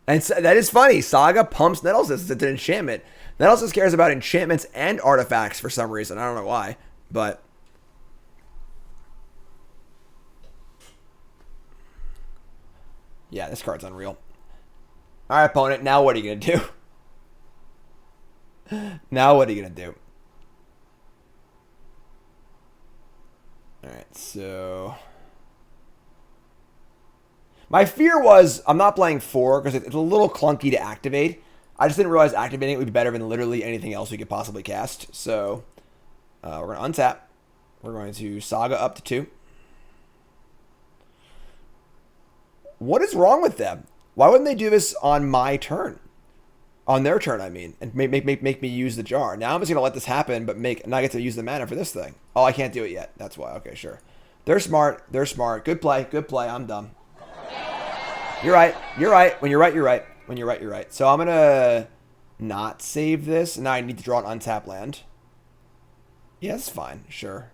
And so, that is funny. Saga pumps Nettlesist. It's an enchantment. Nettlesist cares about enchantments and artifacts for some reason. I don't know why, but... yeah, this card's unreal. All right, opponent. Now what are you going to do? Now what are you going to do? All right, so... my fear was I'm not playing 4 because it's a little clunky to activate. I just didn't realize activating it would be better than literally anything else we could possibly cast. So we're going to untap. We're going to Saga up to 2. What is wrong with them? Why wouldn't they do this on my turn? On their turn, I mean, and make me use the jar. Now I'm just gonna let this happen, but not get to use the mana for this thing. Oh, I can't do it yet. That's why. Okay, sure. They're smart. They're smart. Good play. Good play. I'm dumb. You're right. You're right. When you're right, you're right. When you're right, you're right. So I'm gonna not save this. Now I need to draw an untapped land. Yeah, that's fine. Sure.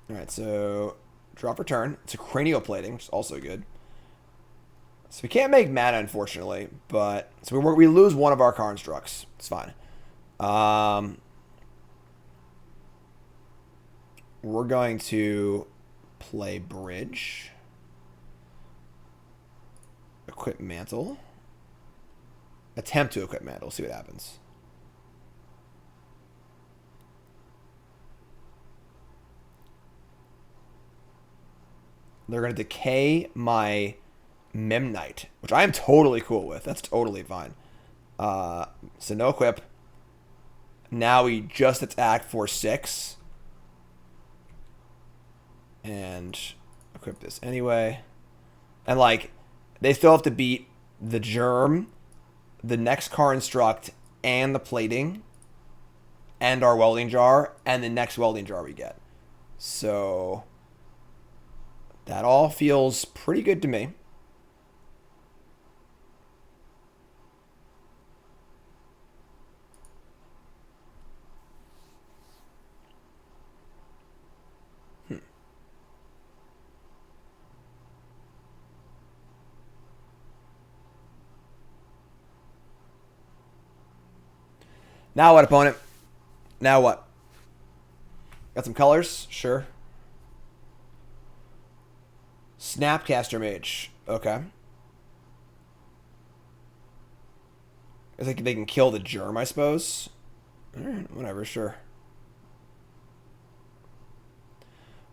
All right. So draw for turn. It's a cranial plating, which is also good. So we can't make mana, unfortunately, but so we lose one of our constructs. It's fine. We're going to play bridge, equip mantle, attempt to equip mantle. See what happens. They're going to decay my Memnite, which I am totally cool with. That's totally fine. So no equip. Now we just attack for 6. And equip this anyway. And, like, they still have to beat the Germ, the next Construct, and the Plating, and our Welding Jar, and the next Welding Jar we get. So that all feels pretty good to me. Now what, opponent? Now what? Got some colors? Sure. Snapcaster Mage. Okay. I think they can kill the germ, I suppose. Whatever, sure.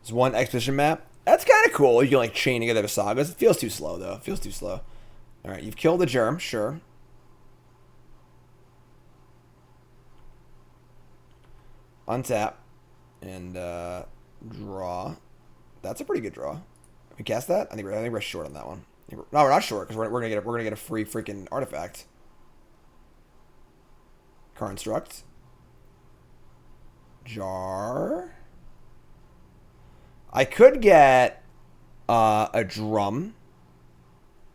There's one exposition map. That's kind of cool. You can like chain together the sagas. It feels too slow though. It feels too slow. All right, you've killed the germ, sure. Untap and draw. That's a pretty good draw. We cast that. I think we're short on that one. No, we're not short because we're gonna get a free freaking artifact. Construct. Jar. I could get a drum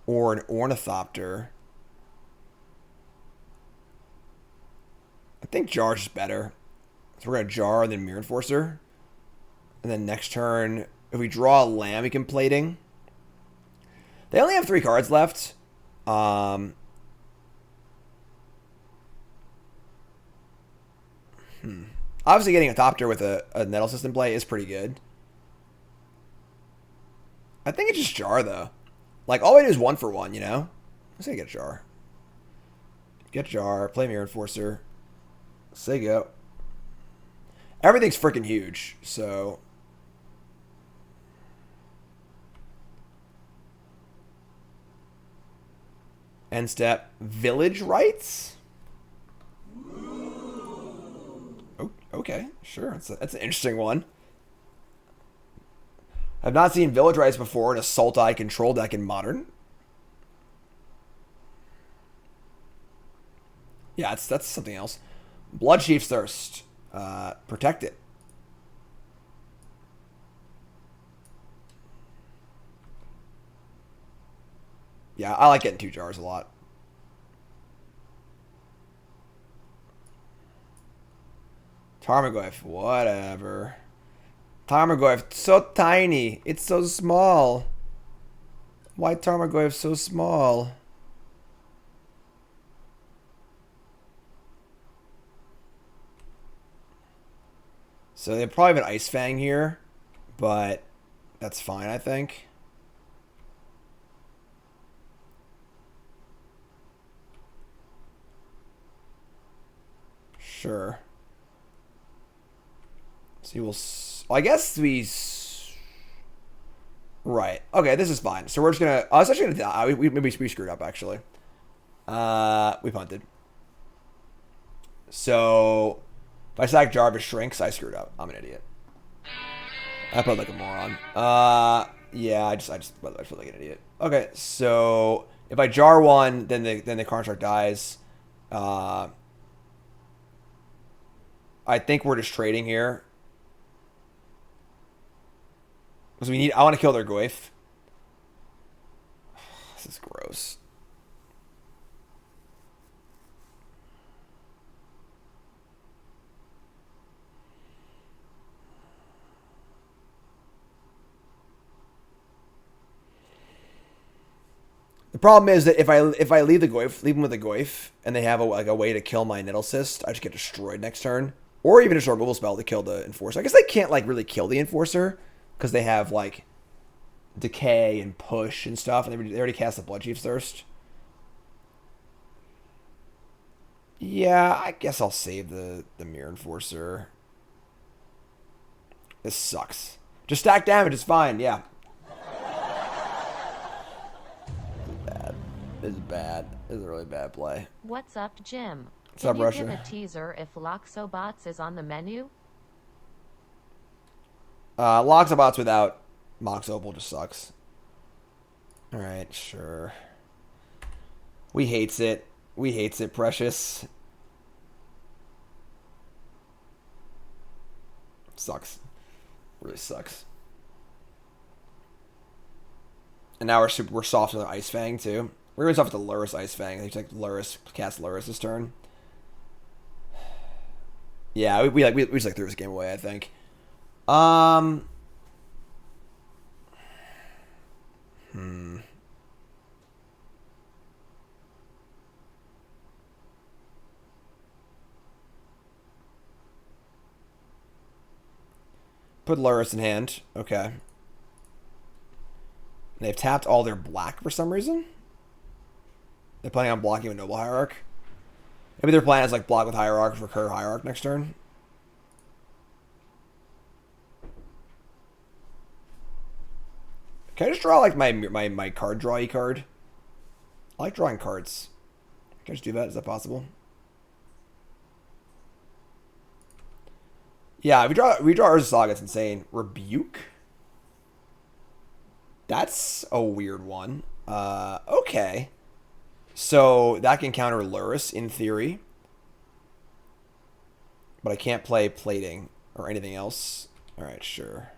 or an ornithopter. I think jar's just better. So we're gonna jar and then mirror enforcer. And then next turn, if we draw a lamb, we can plating. They only have 3 cards left. Obviously, getting a Thopter with a Nettle System play is pretty good. I think it's just Jar, though. Like, all we do is 1 for 1, you know? Let's say get Jar. Get Jar, play Mirror Enforcer. Say go. Everything's freaking huge, so... End step. Village Rights? Oh, okay, sure. That's an interesting one. I've not seen Village Rights before in a Sultai control deck in Modern. Yeah, that's something else. Blood Chief's Thirst. Protect it. Yeah, I like getting 2 jars a lot. Tarmogoyf, whatever. Tarmogoyf, so tiny. It's so small. Why Tarmogoyf so small? So they probably have an Ice Fang here, but that's fine, I think. Sure. So we'll... Well, I guess we... Right. Okay, this is fine. So we're just gonna... I was actually gonna die. Maybe we screwed up, actually. We punted. So... If I sack Jarvis Shrinks, I screwed up. I'm an idiot. I played like a moron. Yeah, I just feel like an idiot. Okay, so... If I jar 1, then the construct dies. I think we're just trading here. Because I want to kill their Goyf. This is gross. The problem is that if I leave them with the Goyf, and they have a way to kill my Nettle Cyst, I just get destroyed next turn. Or even just a removal spell to kill the Enforcer. I guess they can't like really kill the Enforcer. Because they have, like, Decay and Push and stuff. And they already cast the Blood Chief's Thirst. Yeah, I guess I'll save the Mirror Enforcer. This sucks. Just stack damage, it's fine, yeah. This is bad. This is a really bad play. What's up, Jim? What's up, Russia? Can you give a teaser if Loxobots is on the menu? Loxobots without Mox Opal just sucks. Alright, sure. We hates it. We hates it, Precious. Sucks. Really sucks. And now we're soft with the Ice Fang, too. We're going soft with the Lurrus Ice Fang. They take Lurrus, cast Lurrus this turn. Yeah, we just threw this game away, I think. Put Luris in hand. Okay. They've tapped all their black for some reason. They're planning on blocking with Noble Hierarch. Maybe their plan is like block with Hierarch, recur Hierarch next turn. Can I just draw like my card drawy card? I like drawing cards. Can I just do that? Is that possible? Yeah, we draw Urza Saga, it's insane. Rebuke? That's a weird one. Okay. So that can counter Luris in theory. But I can't play Plating or anything else. Alright, sure.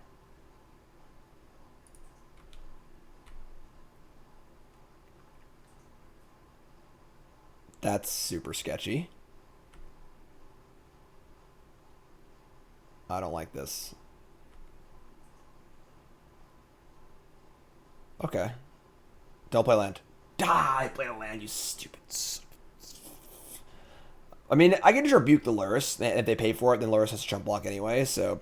That's super sketchy. I don't like this. Okay. Don't play land. Die! Play a land, you stupid. I mean, I can just rebuke the Luris. If they pay for it, then Luris has to chump block anyway, so.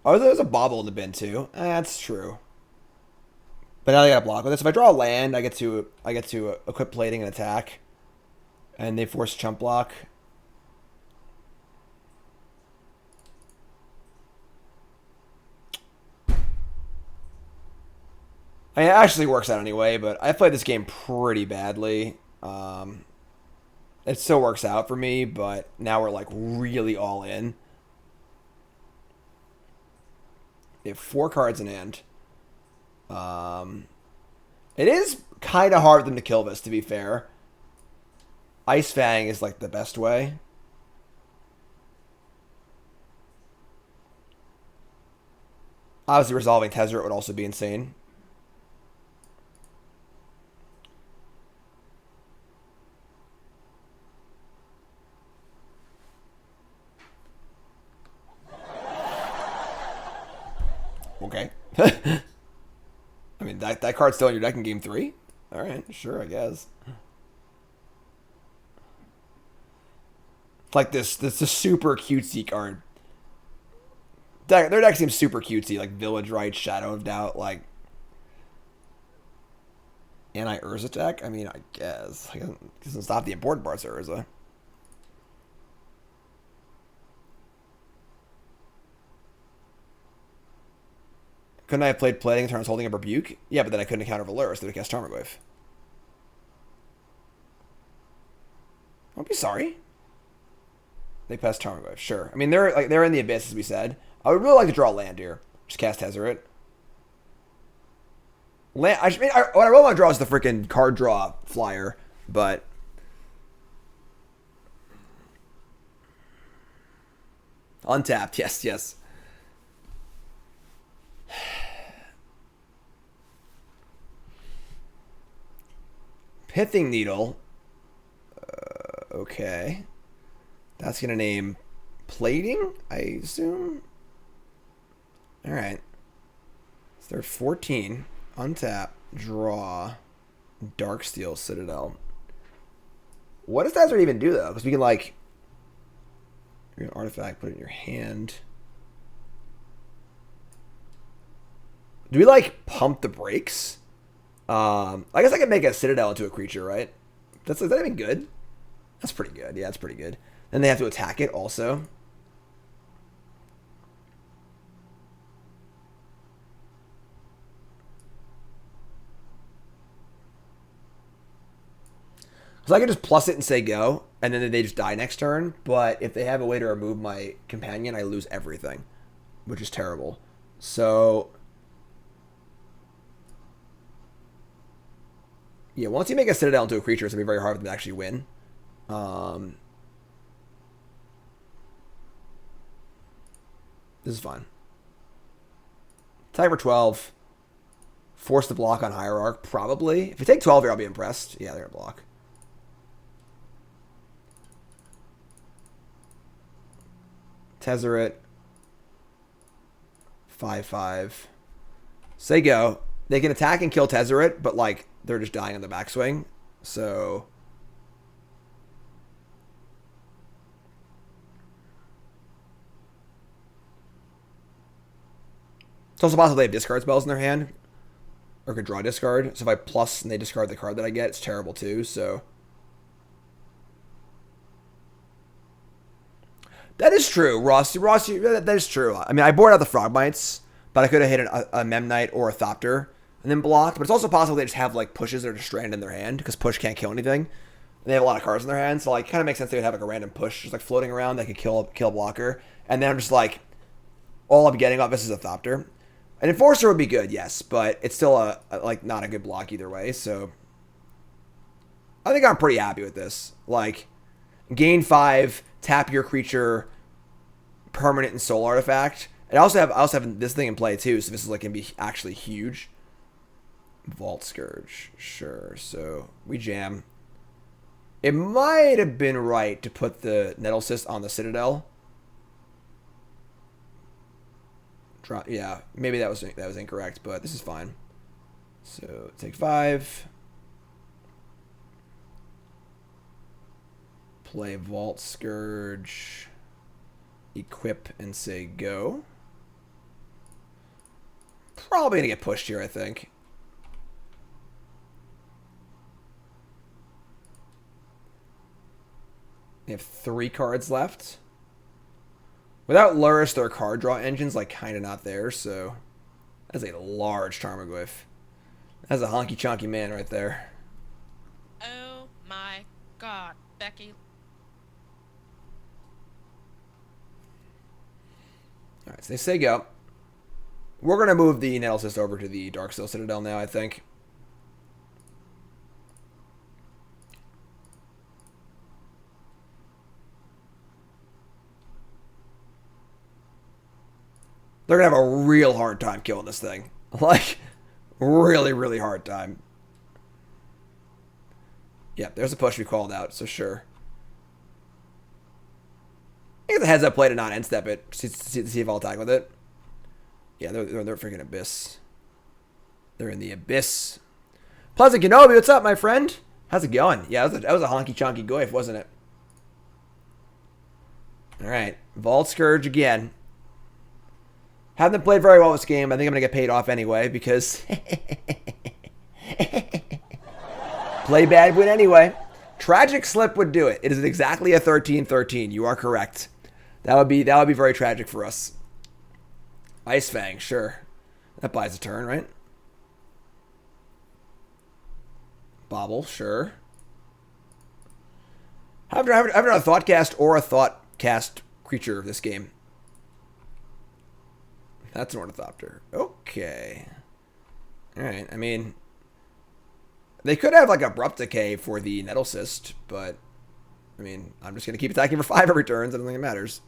Oh, there's a bobble in the bin too. That's true. But now they gotta block with this. If I draw a land, I get to equip Plating and attack, and they force chump block. I mean, it actually works out anyway, but I played this game pretty badly. It still works out for me, but now we're like really all in. They have 4 cards in hand. It is kind of hard for them to kill this, to be fair. Ice Fang is like the best way. Obviously, resolving Tezzeret would also be insane. Okay. I mean, that card's still in your deck in game 3? Alright, sure, I guess. It's like this is a super cutesy card. Their deck seems super cutesy, like Village Right, Shadow of Doubt, like anti-Urza deck? I mean, I guess. It doesn't stop the important parts of Urza. Couldn't I have played Plating turns holding a Rebuke? Yeah, but then I couldn't counter Valeris to cast Tarmogoyf. Don't be sorry. They passed Tarmogoyf, sure. I mean, they're in the abyss, as we said. I would really like to draw land here. Just cast Tezzeret. Land. What I really want to draw is the freaking card draw flyer, but untapped. Yes, yes. Pithing Needle. Okay. That's going to name Plating, I assume? Alright. So they're 14. Untap. Draw. Darksteel Citadel. What does Tezzeret even do, though? Because we can, like... You're an artifact, put it in your hand. Do we, like, pump the brakes? I guess I could make a Citadel into a creature, right? Is that even good? That's pretty good. Yeah, that's pretty good. Then they have to attack it also. So I could just plus it and say go, and then they just die next turn. But if they have a way to remove my companion, I lose everything, which is terrible. So... yeah, once you make a Citadel into a creature, it's going to be very hard for them to actually win. This is fun. Timer 12. Force the block on Hierarch, probably. If we take 12 here, I'll be impressed. Yeah, they're going to block. Tezzeret. 5/5. Say go. They can attack and kill Tezzeret, but like they're just dying on the backswing. So it's also possible they have discard spells in their hand. Or could draw a discard. So if I plus and they discard the card that I get, it's terrible too. So that is true, Ross. That is true. I mean, I bored out the Frogmites, but I could have hit a Memnite or a Thopter and then blocked. But it's also possible they just have like pushes that are just stranded in their hand because push can't kill anything. And they have a lot of cards in their hand, so like kind of makes sense they would have like a random push just like floating around that could kill a blocker. And then I'm just like, all I'm getting off this is a Thopter. An Enforcer would be good, yes, but it's still a like not a good block either way. So I think I'm pretty happy with this. Like, gain 5, tap your creature, permanent and soul artifact. And I also have this thing in play too, so this is like gonna be actually huge. Vault Scourge, sure. So we jam. It might have been right to put the Nettle Cyst on the Citadel. Yeah, maybe that was incorrect, but this is fine. So take 5. Play Vault Scourge. Equip and say go. Probably gonna get pushed here, I think. They have 3 cards left. Without Luris, their card draw engine's like kind of not there, so that's a large Tarmogoyf. That's a honky chonky man right there. Oh my god, Becky. Alright, so they say go. We're going to move the Nettle Cyst over to the Darksteel Citadel now, I think. They're going to have a real hard time killing this thing. Like, really, really hard time. Yep, there's a push we called out, so sure. I get the heads up play to not end step it. See if I'll attack with it. Yeah, they're freaking Abyss. They're in the Abyss. Pleasant Kenobi, what's up, my friend? How's it going? Yeah, that was a honky chonky goif, wasn't it? Alright, Vault Scourge again. Haven't played very well this game. I think I'm going to get paid off anyway because play bad, win anyway. Tragic Slip would do it. It is exactly a 13-13. You are correct. That would be very tragic for us. Ice Fang, sure. That buys a turn, right? Bobble, sure. I've done a Thoughtcast or a Thoughtcast creature of this game. That's an Ornithopter. Okay. Alright, I mean, they could have like Abrupt Decay for the Nettle Cyst, but I mean, I'm just going to keep attacking for 5 every turn. I don't think it matters.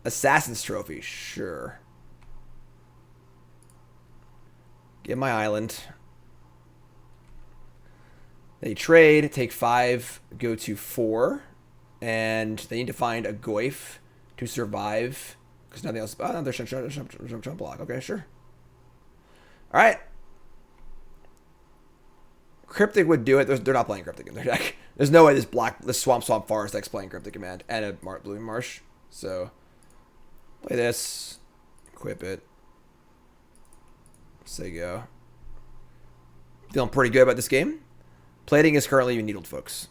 Assassin's Trophy, sure. Get my island. They trade, take 5, go to 4, and they need to find a Goif to survive. Because nothing else. Oh, no, there's jump block. Okay, sure. All right. Cryptic would do it. They're not playing Cryptic in their deck. There's no way this Swamp Forest deck's playing Cryptic Command and a Blooming Marsh. So, play this. Equip it. Say go. Feeling pretty good about this game. Plating is currently needled, folks.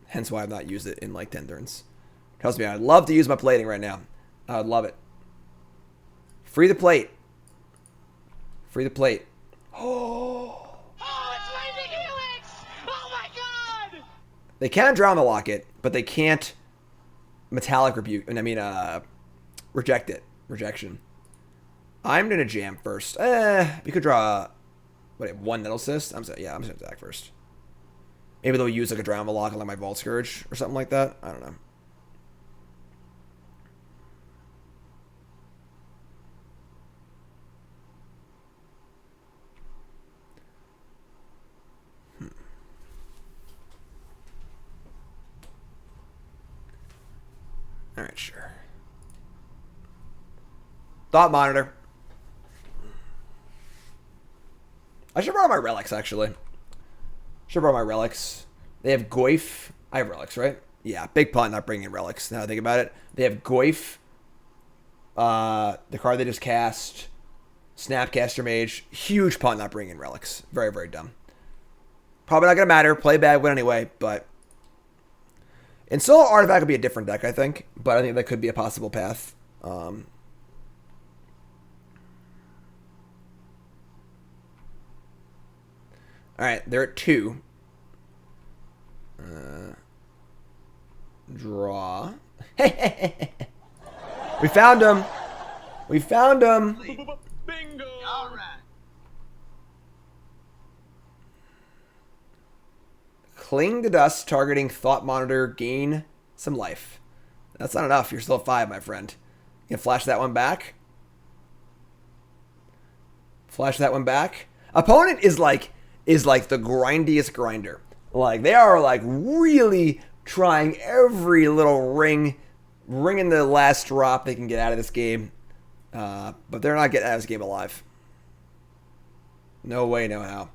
Hence why I've not used it in like 10 turns. Tells me I'd love to use my plating right now. I would love it. Free the plate. Free the plate. Oh, it's Lightning Helix! Oh my god! They can drown the locket, but they can't metallic rebuke. Reject it. Rejection. I'm gonna jam first. We could draw. What? 1 Nettle Cyst. I'm just gonna attack first. Maybe they'll use like a drown the locket like my Vault Scourge or something like that. I don't know. Thought Monitor. I should borrow my relics, actually. Should borrow my relics. They have Goyf. I have relics, right? Yeah, big punt not bringing in relics. Now I think about it. They have Goyf. The card they just cast. Snapcaster Mage. Huge punt not bringing in relics. Very, very dumb. Probably not going to matter. Play bad, win anyway, but... And Soul Artifact would be a different deck, I think. But I think that could be a possible path. Alright, they're at 2. Draw. We found him. We found him. Bingo! All right. Cling to Dust, targeting Thought Monitor, gain some life. That's not enough. You're still at 5, my friend. You can flash that one back. Flash that one back. Opponent is like the grindiest grinder. Like, they are like really trying every little ringing the last drop they can get out of this game. But they're not getting out of this game alive. No way, no how.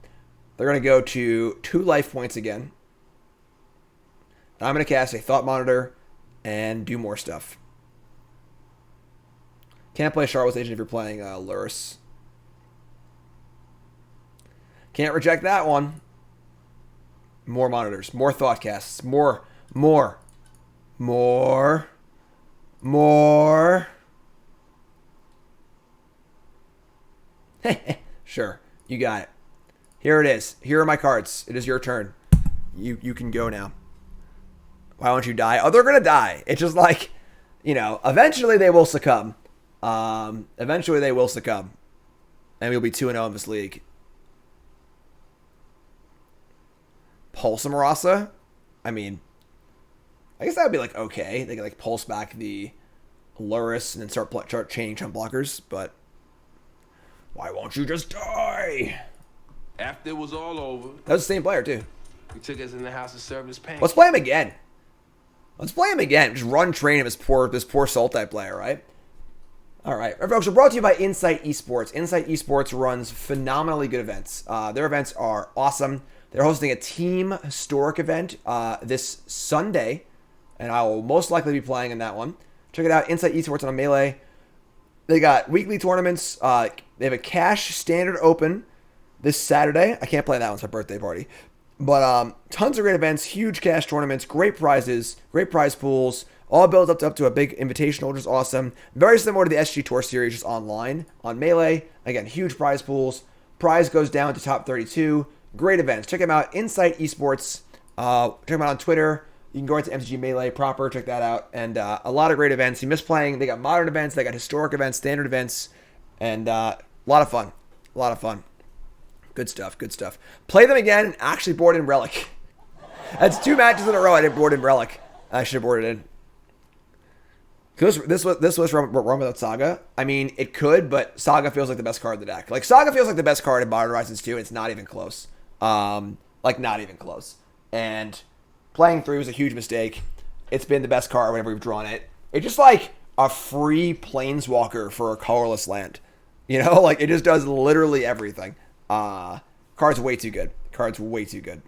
They're going to go to 2 life points again. I'm going to cast a Thought Monitor and do more stuff. Can't play Charlotte's Agent if you're playing Luris. Can't reject that one. More monitors. More thought casts. More. Sure. You got it. Here it is. Here are my cards. It is your turn. You can go now. Why won't you die? Oh, they're going to die. It's just like, eventually they will succumb. Eventually they will succumb. And we'll be 2-0 in this league. Pulse Marasa? I mean, I guess that would be like okay. They can like pulse back the Luris and then start chaining chump blockers, but why won't you just die? After it was all over, That was the same player too. he took us in the house to serve his pain. Let's play him again. Just run train him this poor soul type player, right? All right, folks, we're brought to you by Insight Esports. Insight Esports runs phenomenally good events. Their events are awesome. They're hosting a team historic event this Sunday, and I will most likely be playing in that one. Check it out, Insight Esports on Melee. They got weekly tournaments. They have a cash standard open this Saturday. I can't play that one, it's my birthday party. But tons of great events, huge cash tournaments, great prizes, great prize pools, all built up to a big invitational, which is awesome. Very similar to the SG Tour Series, just online on Melee. Again, huge prize pools. Prize goes down to top 32. Great events. Check them out. Insight Esports. Check them out on Twitter. You can go into MCG Melee proper. Check that out. And a lot of great events. You miss playing. They got modern events. They got historic events, standard events. And a lot of fun. A lot of fun. Good stuff. Good stuff. Play them again and actually board in Relic. That's 2 matches in a row I didn't board in Relic. I should have boarded in. This was Run Without Saga. I mean, it could, but Saga feels like the best card in the deck. Like, Saga feels like the best card in Modern Horizons 2. It's not even close. Not even close. And playing 3 was a huge mistake. It's been the best card whenever we've drawn it. It's just like a free planeswalker for a colorless land. Like, it just does literally everything. Card's way too good. Card's way too good.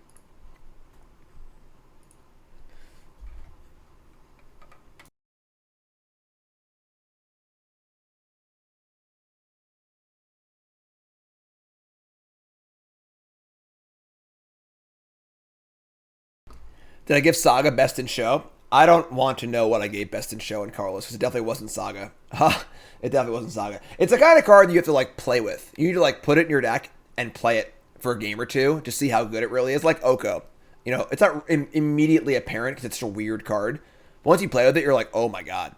Did I give Saga Best in Show? I don't want to know what I gave Best in Show in Carlos, because it definitely wasn't Saga. It definitely wasn't Saga. It's the kind of card you have to, like, play with. You need to, like, put it in your deck and play it for a game or two to see how good it really is. Like Oko. It's not immediately apparent because it's such a weird card. But once you play with it, you're like, oh my god.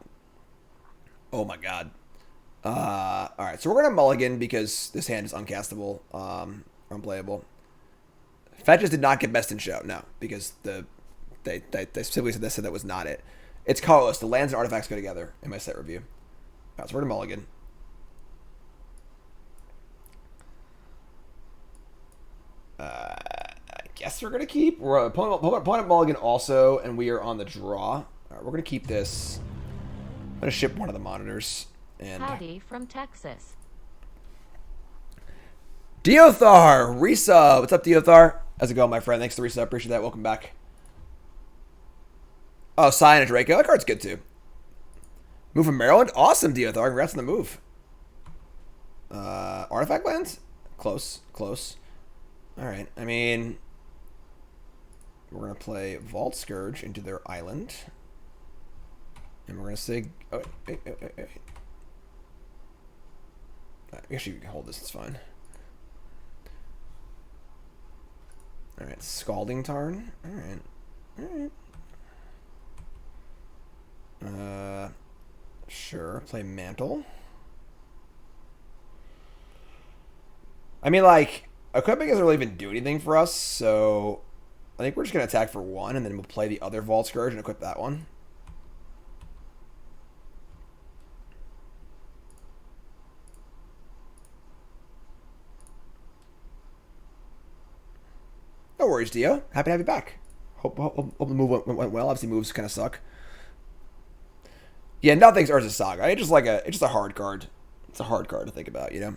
Oh my god. Alright, so we're going to mulligan because this hand is uncastable, unplayable. Fetches did not get Best in Show, no, because they specifically said that was not it. It's Carlos. The lands and artifacts go together in my set review. Alright, so we're going to mulligan. I guess we're going to keep. We're opponent mulligan also, and we are on the draw. Alright, we're going to keep this. I'm going to ship one of the monitors And Howdy from Texas. Diothar, resub. What's up, Diothar? How's it going, my friend? Thanks for the resub. Appreciate that. Welcome back. Oh, Sion and Draco. That card's good, too. Move from Maryland? Awesome, Diothar. Congrats on the move. Artifact lands? Close. Close. Alright. I mean, we're going to play Vault Scourge into their island. And we're going to say... Oh, wait. Actually, we can hold this. It's fine. Alright. Scalding Tarn. Alright. Sure. Play Mantle. I mean, like, equipping doesn't really even do anything for us, so I think we're just going to attack for 1, and then we'll play the other Vault Scourge and equip that one. No worries, Dio. Happy to have you back. Hope the move went well. Obviously, moves kind of suck. Yeah, nothing's Urza Saga. It's just a hard card. It's a hard card to think about, you know?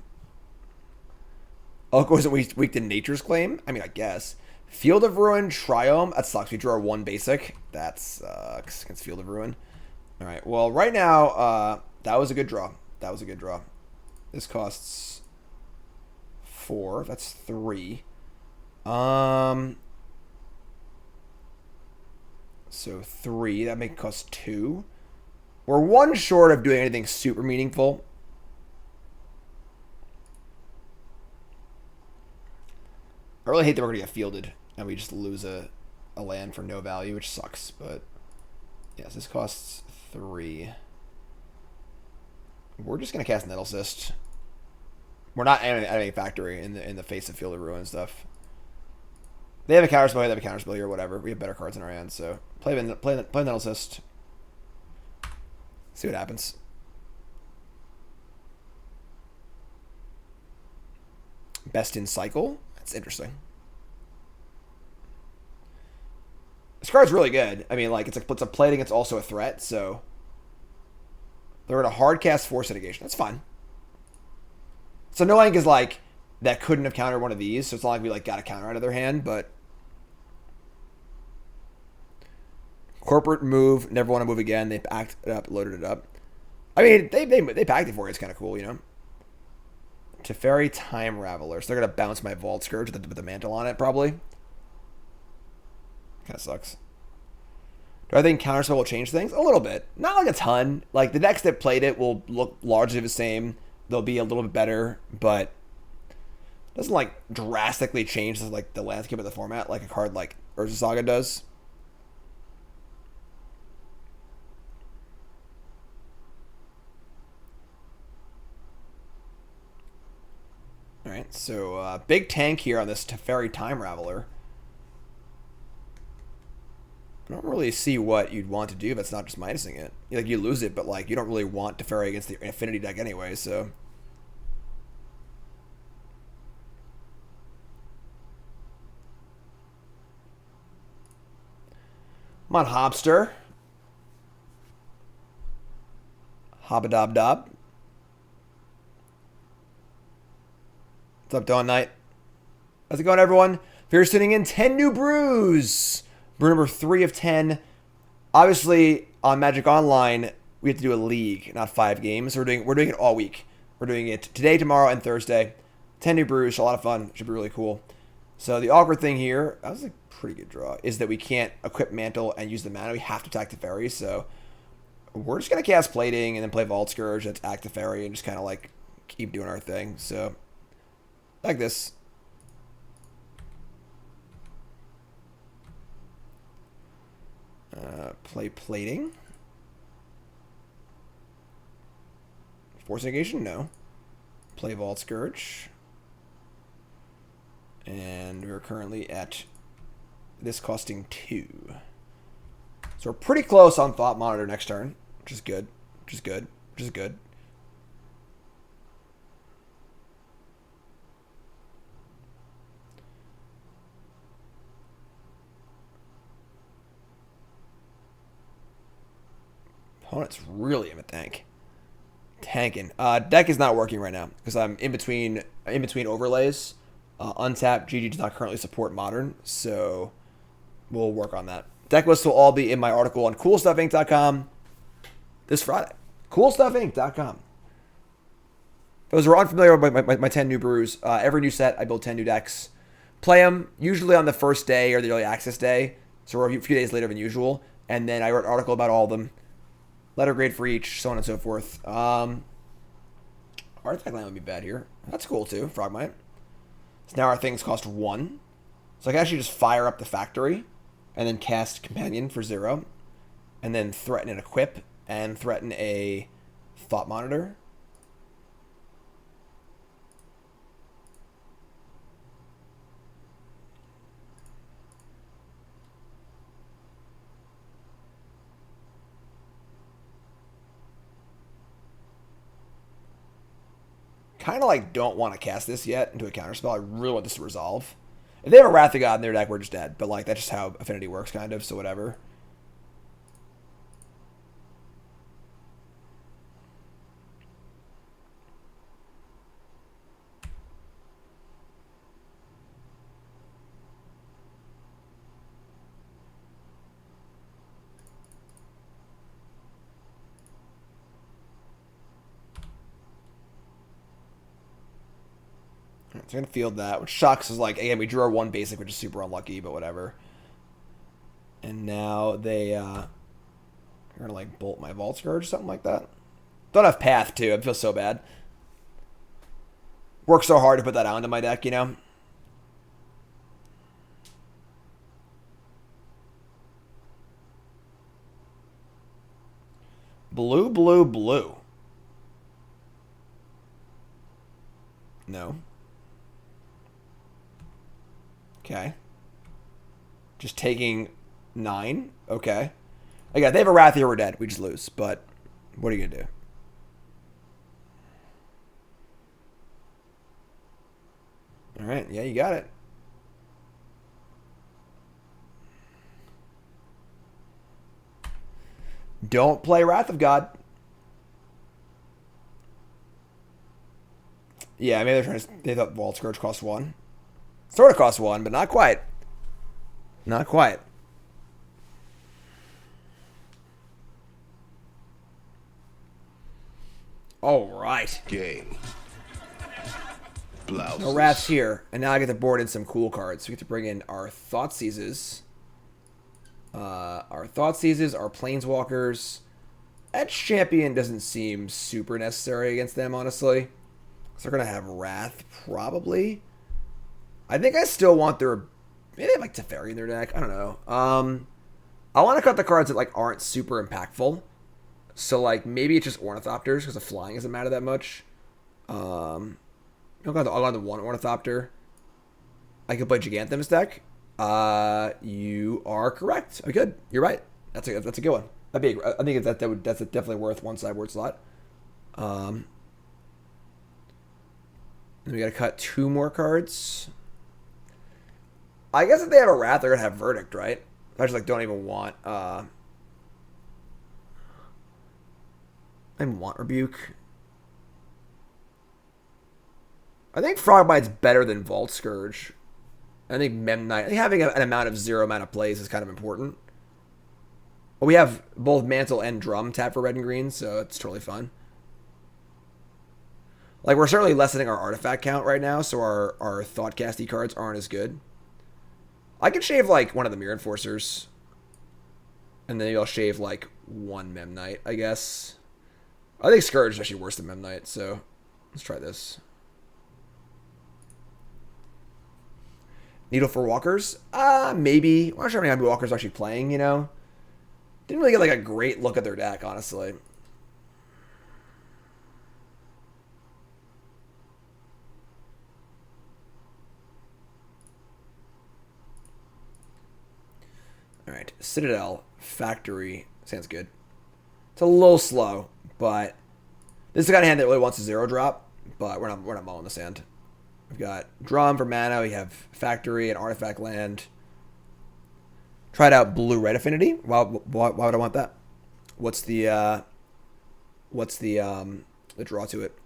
Elko isn't weak to Nature's Claim? I mean, I guess. Field of Ruin, Triome. That sucks. We draw 1 basic. That sucks against Field of Ruin. Alright, well, right now, that was a good draw. That was a good draw. This costs 4. That's 3. So 3. That may cost 2. We're 1 short of doing anything super meaningful. I really hate that we're going to get fielded and we just lose a land for no value, which sucks. But yes, this costs 3. We're just going to cast Nettle Cyst. We're not adding a factory in the face of Field of Ruin and stuff. They have a counterspell, they have a counterspell here, whatever. We have better cards in our hand, so play Nettle Cyst. See what happens. Best in Cycle? That's interesting. This card's really good. I mean, like, it's a plating, it's also a threat, so they're going to hard cast Force Negation. That's fine. It's annoying because, like, that couldn't have countered one of these, so it's not like we, like, got a counter out of their hand, but corporate move, never want to move again. They packed it up, loaded it up. I mean, they packed it for you. It's kind of cool, you know? Teferi Time Raveler. So they're going to bounce my Vault Scourge with the mantle on it, probably. Kind of sucks. Do I think Counterspell will change things? A little bit. Not like a ton. Like, the decks that played it will look largely the same. They'll be a little bit better, but it doesn't, like, drastically change, like, the landscape of the format like a card like Urza Saga does. Alright, so big tank here on this Teferi Time Raveler. I don't really see what you'd want to do if it's not just minusing it. Like, you lose it, but, like, you don't really want Teferi against the Affinity deck anyway, so. Come on, Hobster. Hobadob-dob. What's up, Dawn Knight? How's it going, everyone? If you're tuning in, 10 new brews. Brew number 3 of 10. Obviously, on Magic Online, we have to do a league, not 5 games. We're doing it all week. We're doing it today, tomorrow, and Thursday. 10 new brews, a lot of fun. Should be really cool. So the awkward thing here, that was a pretty good draw, is that we can't equip Mantle and use the mana. We have to attack the Teferi, so we're just going to cast Plating and then play Vault Scourge and attack the Teferi and just kind of, like, keep doing our thing. So, like this. Play Plating. Force Negation? No. Play Vault Scourge. And we're currently at this costing 2. So we're pretty close on Thought Monitor next turn, which is good. Which is good. Which is good. Opponent's really in a tank. tanking. Deck is not working right now because I'm in between overlays. Untapped GG does not currently support modern, so we'll work on that. Deck lists will all be in my article on CoolStuffInc.com this Friday. CoolStuffInc.com. For those who are unfamiliar with my 10 new brews, every new set I build 10 new decks. Play them usually on the first day or the early access day, so we're a few days later than usual. And then I wrote an article about all of them, letter grade for each, so on and so forth. Artifact land would be bad here. That's cool too, Frogmite. So now our things cost 1. So I can actually just fire up the factory and then cast Companion for 0. And then threaten an Equip and threaten a Thought Monitor. Kind of like don't want to cast this yet into a counterspell. I really want this to resolve. If they have a Wrath of God in their deck, we're just dead. But like that's just how Affinity works, kind of. So whatever. So I'm going to field that, which sucks. Is like, again, we drew our 1 basic, which is super unlucky, but whatever. And now they are going to like bolt my Vault Scourge or something like that. Don't have Path, too. I feel so bad. Worked so hard to put that onto my deck, you know? Blue, blue, blue. No. Okay. Just taking 9. Okay. Again, they have a Wrath here, we're dead. We just lose. But what are you going to do? All right. Yeah, you got it. Don't play Wrath of God. Yeah, maybe they're trying to... They thought Vault Scourge cost 1. Sort of cost 1, but not quite. Not quite. All right. Game. Blouses. No Wraths here. And now I get to board in some cool cards. We get to bring in our Thoughtseizes. Our Planeswalkers. Edge Champion doesn't seem super necessary against them, honestly. So they're going to have Wrath, probably. I think I still want their... Maybe they have, like, Teferi in their deck. I don't know. I want to cut the cards that, like, aren't super impactful. So, like, maybe it's just Ornithopters, because the flying doesn't matter that much. I'll go on the 1 Ornithopter. I could play Giganthem's deck. You are correct. Oh, good. You're right. That's a good one. I think that's definitely worth 1 sideboard slot. Then we got to cut 2 more cards. I guess if they have a Wrath, they're gonna have Verdict, right? I just like don't even want. I want Rebuke. I think Frogmite's better than Vault Scourge. I think Memnite. I think having an amount of 0 mana plays is kind of important. Well, we have both Mantle and Drum tap for red and green, so it's totally fun. Like, we're certainly lessening our artifact count right now, so our Thoughtcasty cards aren't as good. I could shave, like, one of the Mirror Enforcers. And then you'll shave, like, 1 Memnite, I guess. I think Scourge is actually worse than Memnite, so let's try this. Needle for Walkers? Maybe. I'm not sure how many Walkers are actually playing, you know? Didn't really get, like, a great look at their deck, honestly. Alright, Citadel, Factory, sounds good. It's a little slow, but this is the kind of hand that really wants a 0 drop, but we're not mowing the sand. We've got Drum for mana, we have Factory and Artifact Land. Tried out Blue-Red Affinity. Why would I want that? What's the the draw to it.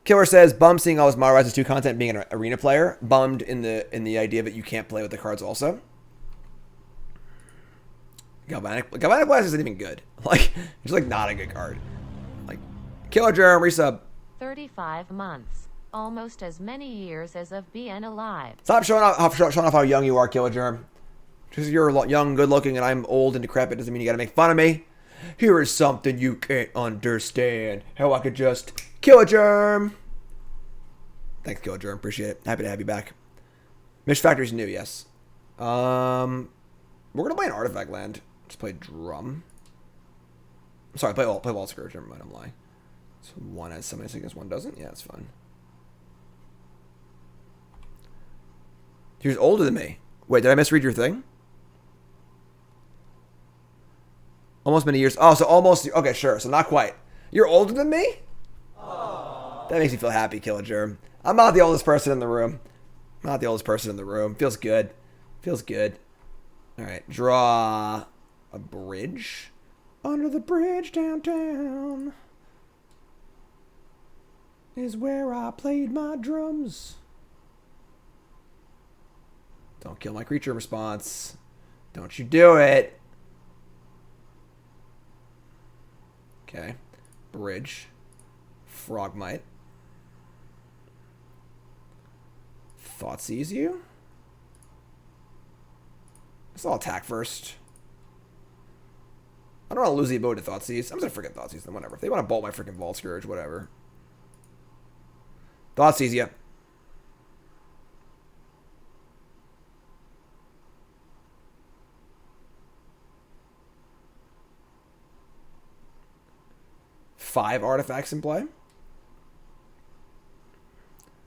Killer says, bummed seeing all his Model Rises 2 content being an arena player. Bummed in the idea that you can't play with the cards also. Galvanic Blast isn't even good. Like, it's like not a good card. Like, Killer Germ, resub. 35 months. Almost as many years as of being alive. Stop showing off how young you are, Killer Germ. Just because you're young, good looking, and I'm old and decrepit doesn't mean you gotta make fun of me. Here is something you can't understand. How I could just kill a germ. Thanks, Kill a Germ. Appreciate it. Happy to have you back. Mish Factory's new, yes. We're gonna play an artifact land. Just play drum. Sorry, play Wall Scourge. Never mind, I'm lying. So one has something against one doesn't? Yeah, it's fine. You're older than me. Wait, did I misread your thing? Almost many years. Oh, so almost. Okay, sure. So not quite. You're older than me? Aww. That makes me feel happy, Killer Germ. I'm not the oldest person in the room. I'm not the oldest person in the room. Feels good. Feels good. All right. Draw a bridge. Under the bridge downtown is where I played my drums. Don't kill my creature response. Don't you do it. Okay. Bridge. Frogmite. Thought sees you. Let's all attack first. I don't want to lose the ability to Thought Seize. I'm just gonna freaking Thought Seize them, whatever. If they want to bolt my freaking Vault Scourge, whatever. Thought Seize ya. Five artifacts in play.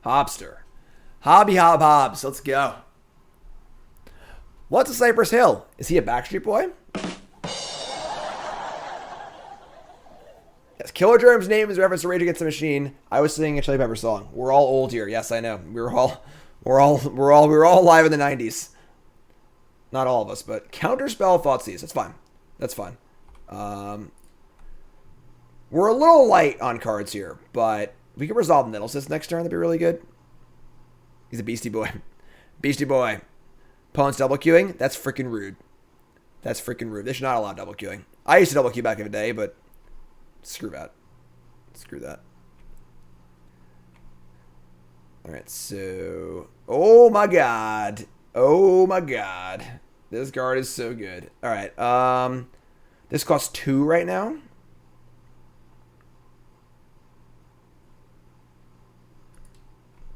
Hobster. Hobby Hob Hobbs. Let's go. What's a Cypress Hill? Is he a Backstreet Boy? Yes, Killer Germ's name is reference to Rage Against the Machine. I was singing a Chili Pepper song. We're all old here. Yes, I know. We were all alive in the 90s. Not all of us, but Counterspell Thoughtseize. That's fine. That's fine. We're a little light on cards here, but we can resolve Nettlesis next turn. That'd be really good. He's a Beastie Boy. Beastie Boy. Opponent's double queuing? That's freaking rude. That's freaking rude. They should not allow double queuing. I used to double queue back in the day, but screw that. Screw that. Alright, so... Oh my god. Oh my god. This card is so good. Alright, this costs 2 right now.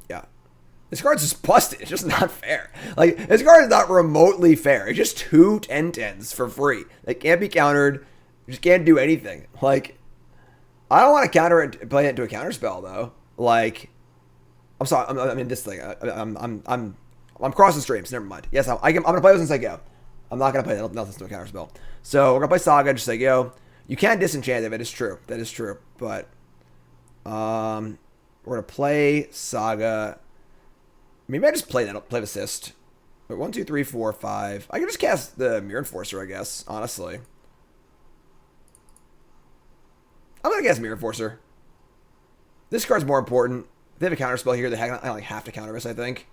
Yeah. This card's just busted. It's just not fair. Like, this card is not remotely fair. It's just 2 10/10s for free. They can't be countered. You just can't do anything. Like, I don't want to counter it, play it into a counter spell though. Like, I'm sorry. I mean, this thing. I'm crossing streams. Never mind. Yes, I'm gonna play this since I go. I'm not gonna play nothing to a counter spell. So we're gonna play Saga. Just like go. You can disenchant it. That is true. That is true. But we're gonna play Saga. Maybe I just play that. Play Assist. Wait, 1, 2, 3, 4, 5. I can just cast the Mirror Enforcer, I guess. Honestly, I'm gonna cast Mirror Enforcer. This card's more important. If they have a counter spell here, I only have to counter this, I think.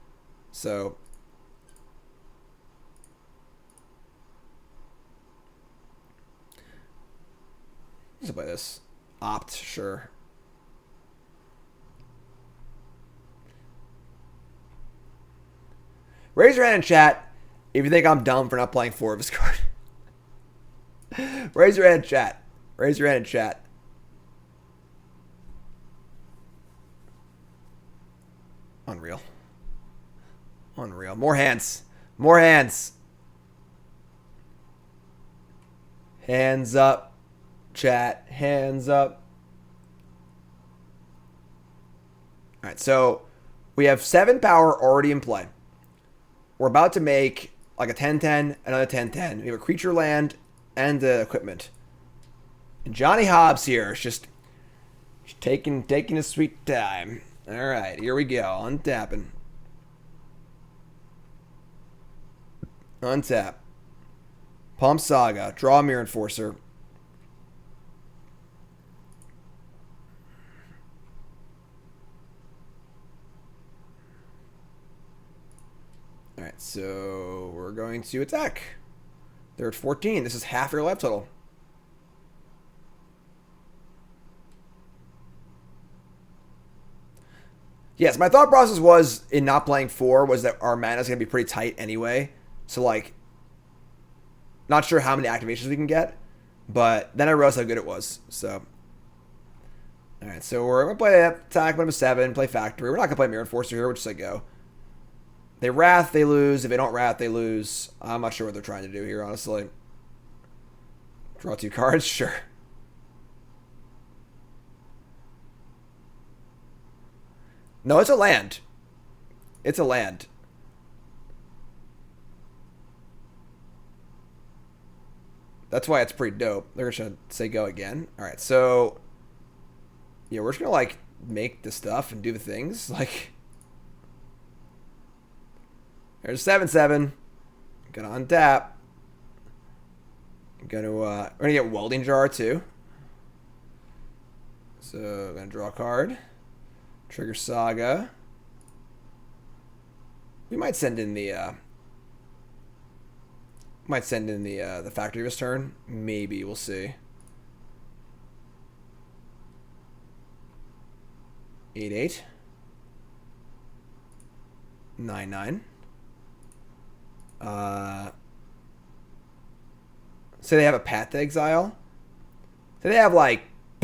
So let's play this. Opt, sure. Raise your hand in chat if you think I'm dumb for not playing 4 of his card. Raise your hand in chat. Raise your hand in chat. Unreal. Unreal. More hands. More hands. Hands up. Chat. Hands up. Alright, so we have 7 power already in play. We're about to make like a 10-10, another 10-10. We have a creature land and the equipment. And Johnny Hobbs here is just taking his sweet time. Alright, here we go. Untapping. Untap. Pump Saga. Draw Mirror Enforcer. All right, so we're going to attack. They're at 14. This is half your life total. Yes, my thought process was in not playing 4 was that our mana is going to be pretty tight anyway. So, like, not sure how many activations we can get. But then I realized how good it was. So, all right, so we're going to play attack, number 7, play factory. We're not going to play Mirror Enforcer here. We'll just say go. They wrath, they lose. If they don't wrath, they lose. I'm not sure what they're trying to do here, honestly. Draw 2 cards? Sure. No, it's a land. It's a land. That's why it's pretty dope. They're going to say go again. All right, so... yeah, we're just going to, like, make the stuff and do the things. Like... there's 7/7. Gonna untap. We're gonna get Welding Jar too. So gonna draw a card. Trigger Saga. We might send in the the factory this turn. Maybe, we'll see. 8/8. 9/9. Say they have a Path to Exile. Say they have like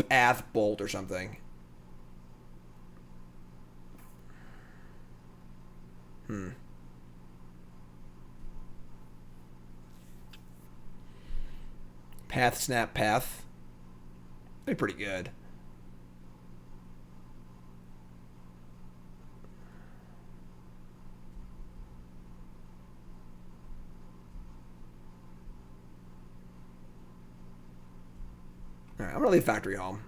Path Bolt or something. Path Snap Path. They're pretty good. All right, I'm gonna leave factory home.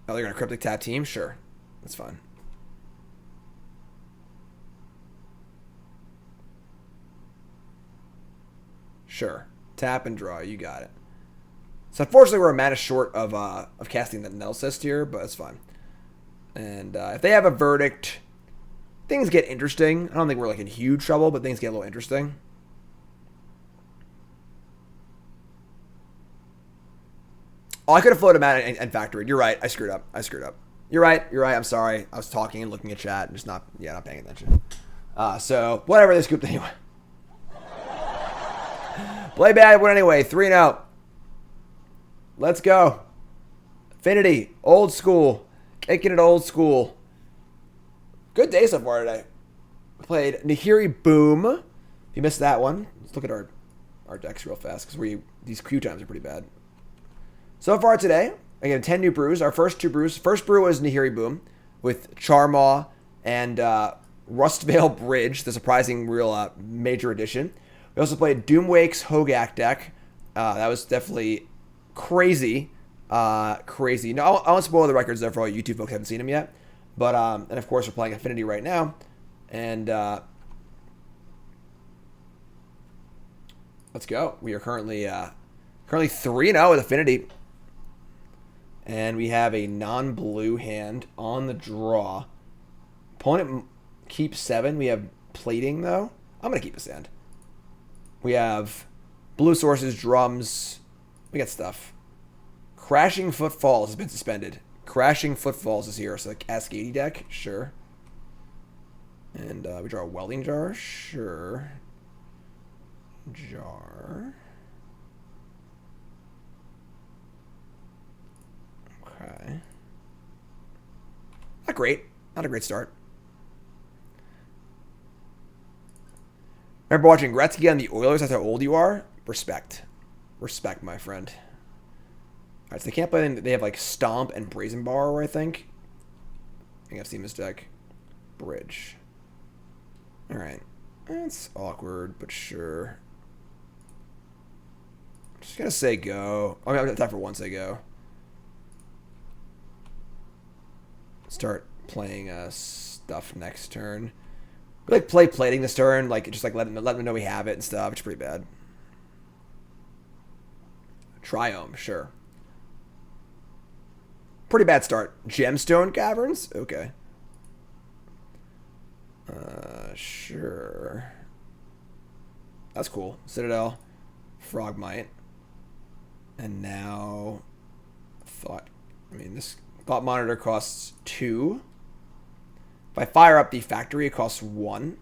Oh, they're gonna cryptic tap team? Sure. That's fine. Sure. Tap and draw. You got it. So unfortunately, we're a mana short of casting the Nettle Cyst here, but it's fine. And if they have a verdict, things get interesting. I don't think we're like in huge trouble, but things get a little interesting. Oh, I could have floated mana and factoried. You're right. I screwed up. You're right. I'm sorry. I was talking and looking at chat and just not paying attention. So whatever, they scooped anyway. Play bad, win anyway. 3-0. Let's go. Affinity, old school, kicking it old school. Good day so far today. We played Nahiri Boom. If you missed that one, let's look at our decks real fast because these queue times are pretty bad. So far today, again, 10 new brews. Our first 2 brews. First brew was Nahiri Boom with Charmaw and Rustvale Bridge, the surprising real major addition. We also played Doomwake's Hogak deck. That was definitely crazy. Crazy. No, I won't spoil the records there for all you YouTube folks who haven't seen them yet. But, and of course, we're playing Affinity right now. And let's go. We are currently 3-0 with Affinity. And we have a non-blue hand on the draw. Opponent keeps 7. We have plating, though. I'm going to keep this hand. We have blue sources, drums. We got stuff. Crashing Footfalls has been suspended. Crashing Footfalls is here. So the Cascade deck, sure. And we draw a Welding Jar, sure. Jar. Okay. Not great. Not a great start. Remember watching Gretzky on the Oilers? That's how old you are? Respect. Respect, my friend. Alright, so they can't play. They have like Stomp and Brazen Borrower, I think. I think I've seen this deck. Bridge. Alright. That's awkward, but sure. Just gonna say go. I'm gonna attack for one, say go. Start playing stuff next turn. We like play plating this turn, like just like let them know we have it and stuff. It's pretty bad. Triome, sure. Pretty bad start. Gemstone Caverns? Okay. Sure. That's cool. Citadel, Frogmite, and now this Thought Monitor costs 2. If I fire up the factory, it costs 1.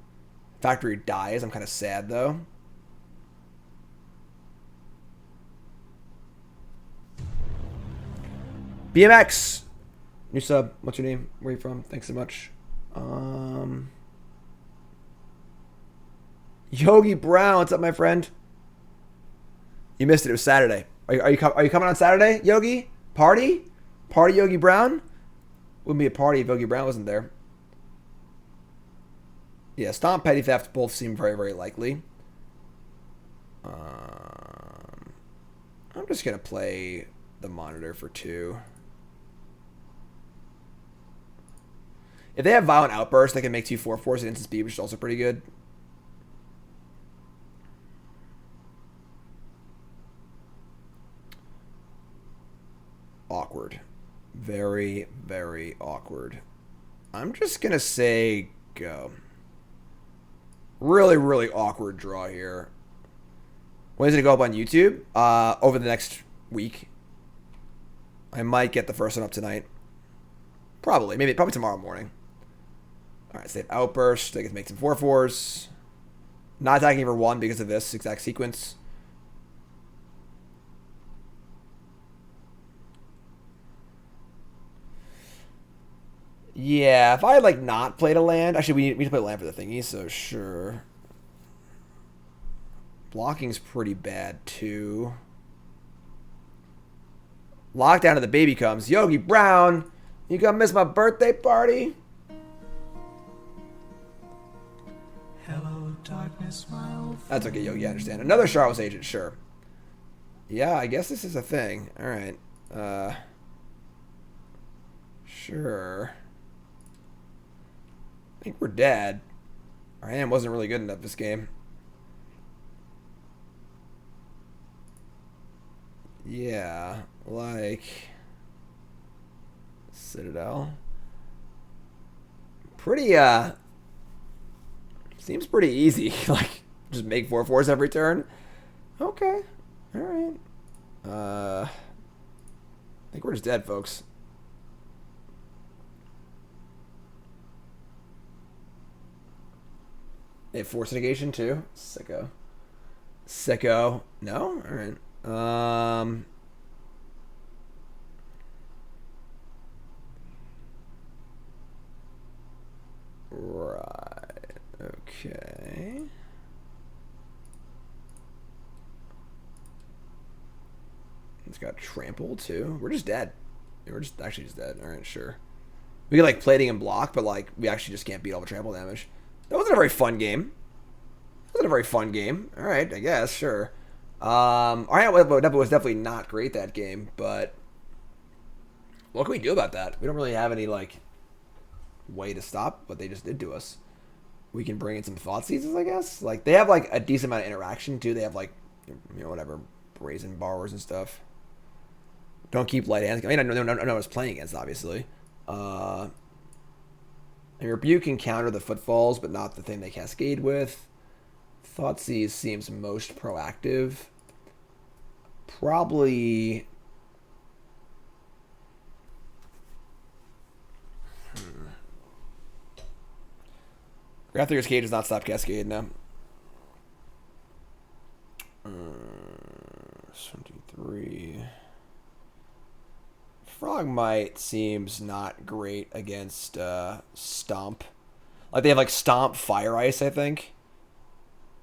Factory dies. I'm kind of sad though. BMX, new sub. What's your name? Where are you from? Thanks so much. Yogi Brown, what's up, my friend? You missed it. It was Saturday. Are you coming on Saturday, Yogi? Party, Yogi Brown. Wouldn't be a party if Yogi Brown wasn't there. Yeah, Stomp, Petty Theft both seem very, very likely. I'm just gonna play the Monitor for 2. If they have Violent Outburst, they can make 2 4/4s at instant speed, which is also pretty good. Awkward. Very, very awkward. I'm just going to say go. Really, really awkward draw here. When is it going to go up on YouTube? Over the next week. I might get the first one up tonight. Probably tomorrow morning. Alright, save Outburst. They can make some 4/4s. Not attacking for 1 because of this exact sequence. Yeah, if I had, like, not played a land... Actually, we need to play a land for the thingy, so sure. Blocking's pretty bad, too. Lockdown to the baby comes. Yogi Brown, you gonna miss my birthday party? Hello, darkness, my old friend. That's okay, Yogi, I understand. Another Charles agent, sure. Yeah, I guess this is a thing. Alright. Sure. I think we're dead. Our hand wasn't really good enough this game. Yeah, like Citadel. Pretty seems pretty easy. Like just make 4/4s every turn. Okay. Alright. I think we're just dead, folks. They have force negation too. Sicko. No? Alright. Right. Okay. It's got trample too. We're just dead. We're just actually just dead. Alright, sure. We get like plating and block, but like we actually just can't beat all the trample damage. That wasn't a very fun game. Alright, I guess, sure. Alright, well, it was definitely not great that game, but what can we do about that? We don't really have any like way to stop what they just did to us. We can bring in some thought seizes, I guess. Like they have like a decent amount of interaction too. They have like whatever brazen borrowers and stuff. Don't keep light hands. I mean, I know I was playing against obviously. And Rebuke can counter the footfalls, but not the thing they cascade with. Thoughtseize seems most proactive. Probably... Grafdigger's Cage does not stop Cascade now. 23. Frogmite seems not great against Stomp. Like they have like Stomp, Fire Ice, I think.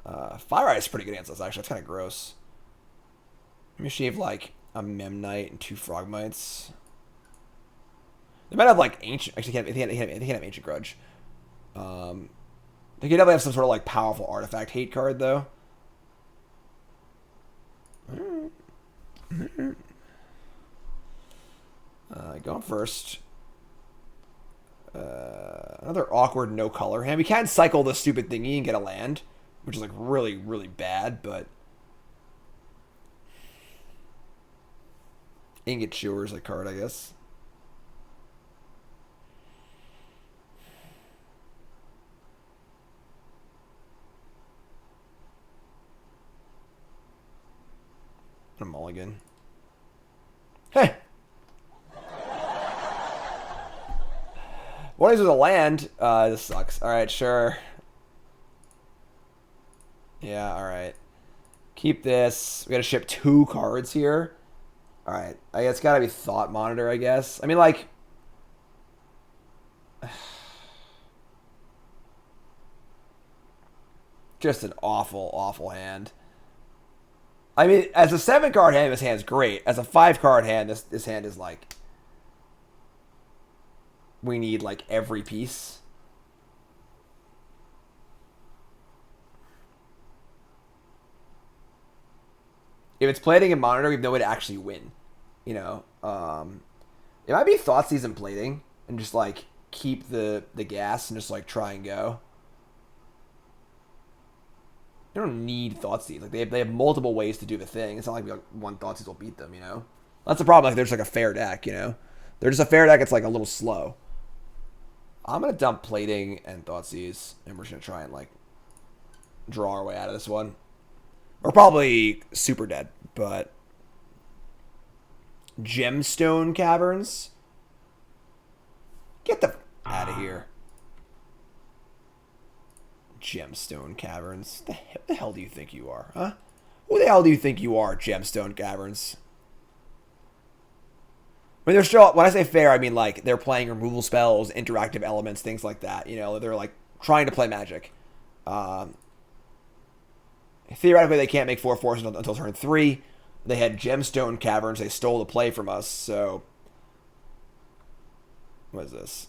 Fire Ice is pretty good against us, actually. It's kind of gross. Let me shave like a Memnite and 2 Frogmites. They might have like Ancient. Actually, they can't have Ancient Grudge. They could definitely have some sort of like powerful artifact hate card though. Going first. Another awkward no color hand. We can cycle the stupid thingy and get a land, which is like really, really bad, but Ingot Chewer is a card, I guess. mulligan. Hey! One is with a land. This sucks. Alright, sure. Yeah, alright. Keep this. We gotta ship 2 cards here. Alright. It's gotta be Thought Monitor, I guess. I mean, like... just an awful, awful hand. I mean, as a 7-card hand, this hand's great. As a 5-card hand, this hand is like... we need, like, every piece. If it's plating and monitor, we have no way to actually win. You know? It might be Thoughtseize and plating. And just, like, keep the gas and just, like, try and go. You don't need Thoughtseize. Like, they have multiple ways to do the thing. It's not like one Thoughtseize will beat them, you know? That's the problem. Like, they're just, like, a fair deck, you know? They're just a fair deck. It's, like, a little slow. I'm going to dump plating and Thoughtseize. And we're just going to try and, like, draw our way out of this one. We're probably super dead, but... Gemstone Caverns? Get the out of here. Gemstone Caverns. The hell do you think you are, huh? Who the hell do you think you are, Gemstone Caverns? I mean, they're still, when I say fair, I mean, like, they're playing removal spells, interactive elements, things like that. You know, they're, like, trying to play Magic. Theoretically, they can't make 4 forces until turn 3. They had Gemstone Caverns. They stole the play from us, so... what is this?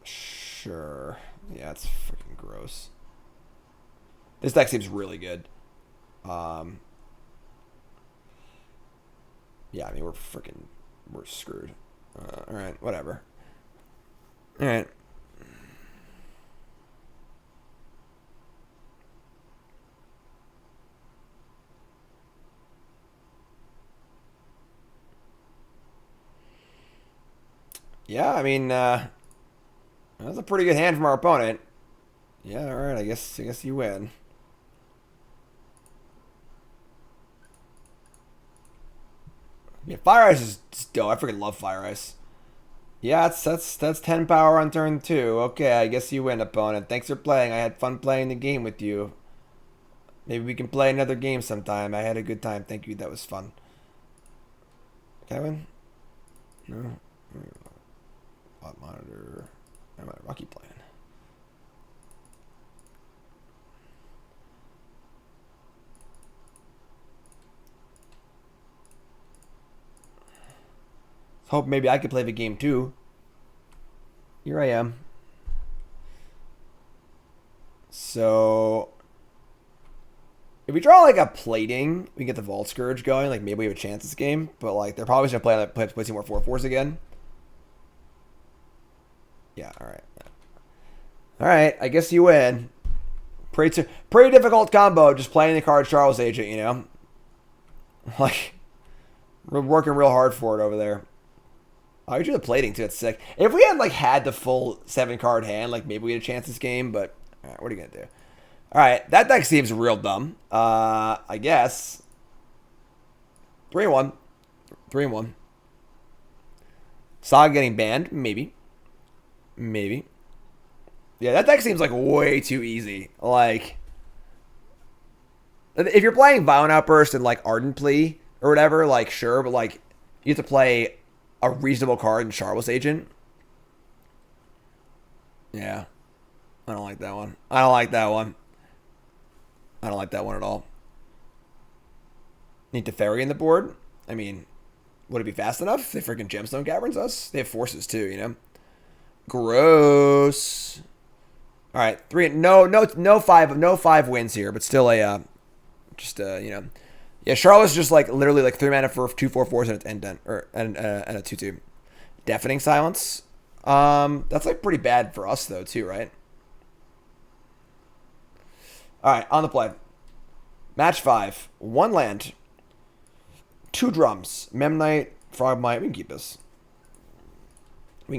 Sure. Yeah, it's freaking gross. This deck seems really good. Yeah, I mean, we're screwed. Alright, whatever. Alright. Yeah, I mean, that's a pretty good hand from our opponent. Yeah, alright, I guess you win. Yeah, Fire Ice is dope. I freaking love Fire Ice. Yeah, that's 10 power on turn 2. Okay, I guess you win, opponent. Thanks for playing. I had fun playing the game with you. Maybe we can play another game sometime. I had a good time. Thank you. That was fun. Can I win? No. Bot monitor. I'm at Rocky playing. Hope maybe I could play the game too. Here I am. So if we draw like a plating, we can get the Vault Scourge going. Like maybe we have a chance this game, but like they're probably gonna play some more 4/4s again. Yeah, alright. Alright, I guess you win. Pretty difficult combo, just playing the card Charles Agent, you know? Like, we're working real hard for it over there. Oh, you do the plating too. That's sick. If we had the full 7-card hand, like maybe we had a chance this game. But all right, what are you gonna do? All right, that deck seems real dumb. I guess 3-1, 3-1. Saga getting banned, maybe. Yeah, that deck seems like way too easy. Like, if you're playing Violent Outburst and like Ardent Plea or whatever, like sure, but like you have to play a reasonable card in Charles Agent. Yeah. I don't like that one. I don't like that one at all. Need to Fairy in the board? I mean, would it be fast enough? They freaking Gemstone Caverns us? They have forces too, you know? Gross. Alright, no five wins here, but still a you know. Yeah, Charlotte's just like literally like 3 mana for 2 4/4s and a 2/2. Deafening Silence. That's like pretty bad for us though too, right? All right, on the play. Match 5. 1 land. 2 drums. Memnite, Frogmite. We can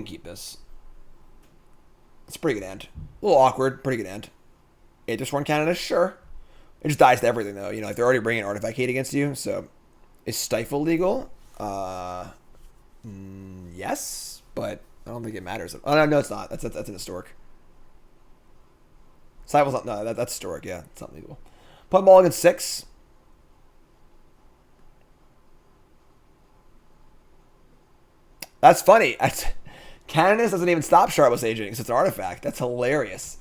keep this. It's a pretty good hand. A little awkward, pretty good hand. 8+1 Canada, sure. It just dies to everything, though. You know, like they're already bringing Artifact Hate against you, so... Is Stifle legal? Yes, but I don't think it matters. Oh, no, it's not. That's an historic. Stifle's not... No, that's historic, yeah. It's not legal. Put Mulligan 6. That's funny. Canonist doesn't even stop Sharpless Aging because it's an artifact. That's hilarious.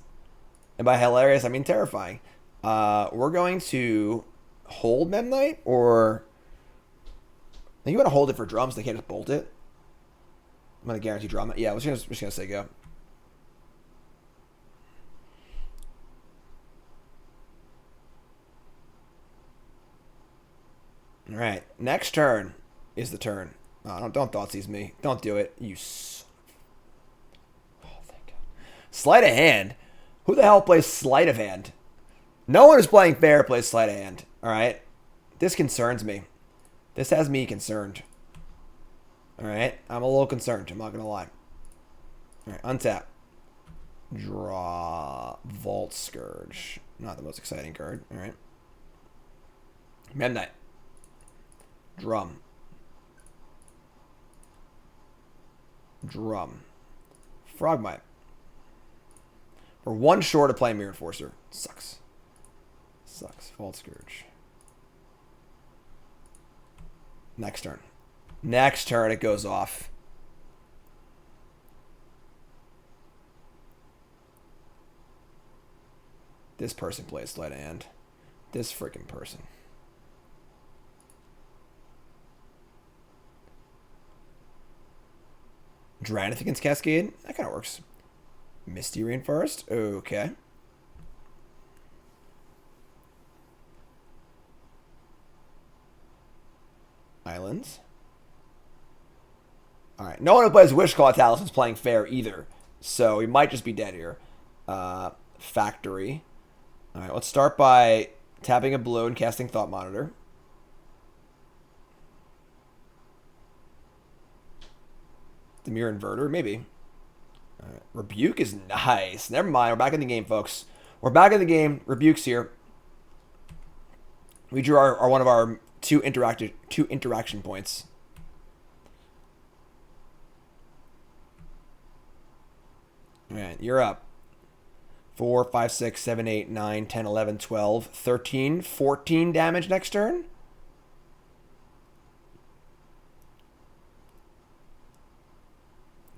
And by hilarious, I mean terrifying. We're going to hold Memnite, or... I think you want to hold it for drums. They can't just bolt it. I'm going to guarantee drum it. Yeah, we're just going to say go. All right. Next turn is the turn. Oh, don't Thoughtseize me. Don't do it. You Oh, thank God. Sleight of hand? Who the hell plays sleight of hand? No one who's playing fair plays sleight of hand. All right? This concerns me. This has me concerned. All right? I'm a little concerned. I'm not going to lie. All right. Untap. Draw. Vault Scourge. Not the most exciting card. All right. Memnite. Drum. Drum. Frogmite. We're one short of playing Mirror Enforcer. Sucks. Sucks. Vault Scourge. Next turn. Next turn it goes off. This person plays sleight of hand. This freaking person. Drannith against Cascade? That kind of works. Misty Rainforest? Okay. Islands. Alright. No one who plays Wishclaw Talus is playing fair either. So we might just be dead here. Factory. Alright, let's start by tapping a blue and casting Thought Monitor. The Mirror Inverter, maybe. Right. Rebuke is nice. Never mind. We're back in the game, folks. We're back in the game. Rebuke's here. We drew our one of our two interaction points. All right, you're up. 4, 5, 6, 7, 8, 9, 10, 11, 12, 13, 14 damage next turn.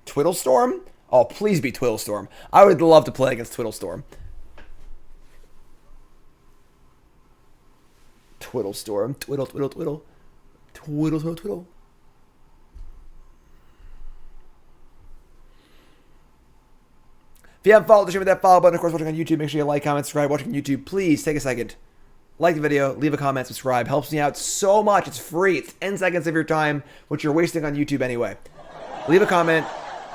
Twiddlestorm? Oh, please be Twiddlestorm. I would love to play against Twiddlestorm. Twiddlestorm. Twiddle, twiddle, twiddle. Twiddle, twiddle, twiddle. If you haven't followed the show with that follow button, of course, watching on YouTube, make sure you like, comment, subscribe. Watching on YouTube, please take a second. Like the video, leave a comment, subscribe. Helps me out so much. It's free. It's 10 seconds of your time, which you're wasting on YouTube anyway. Leave a comment.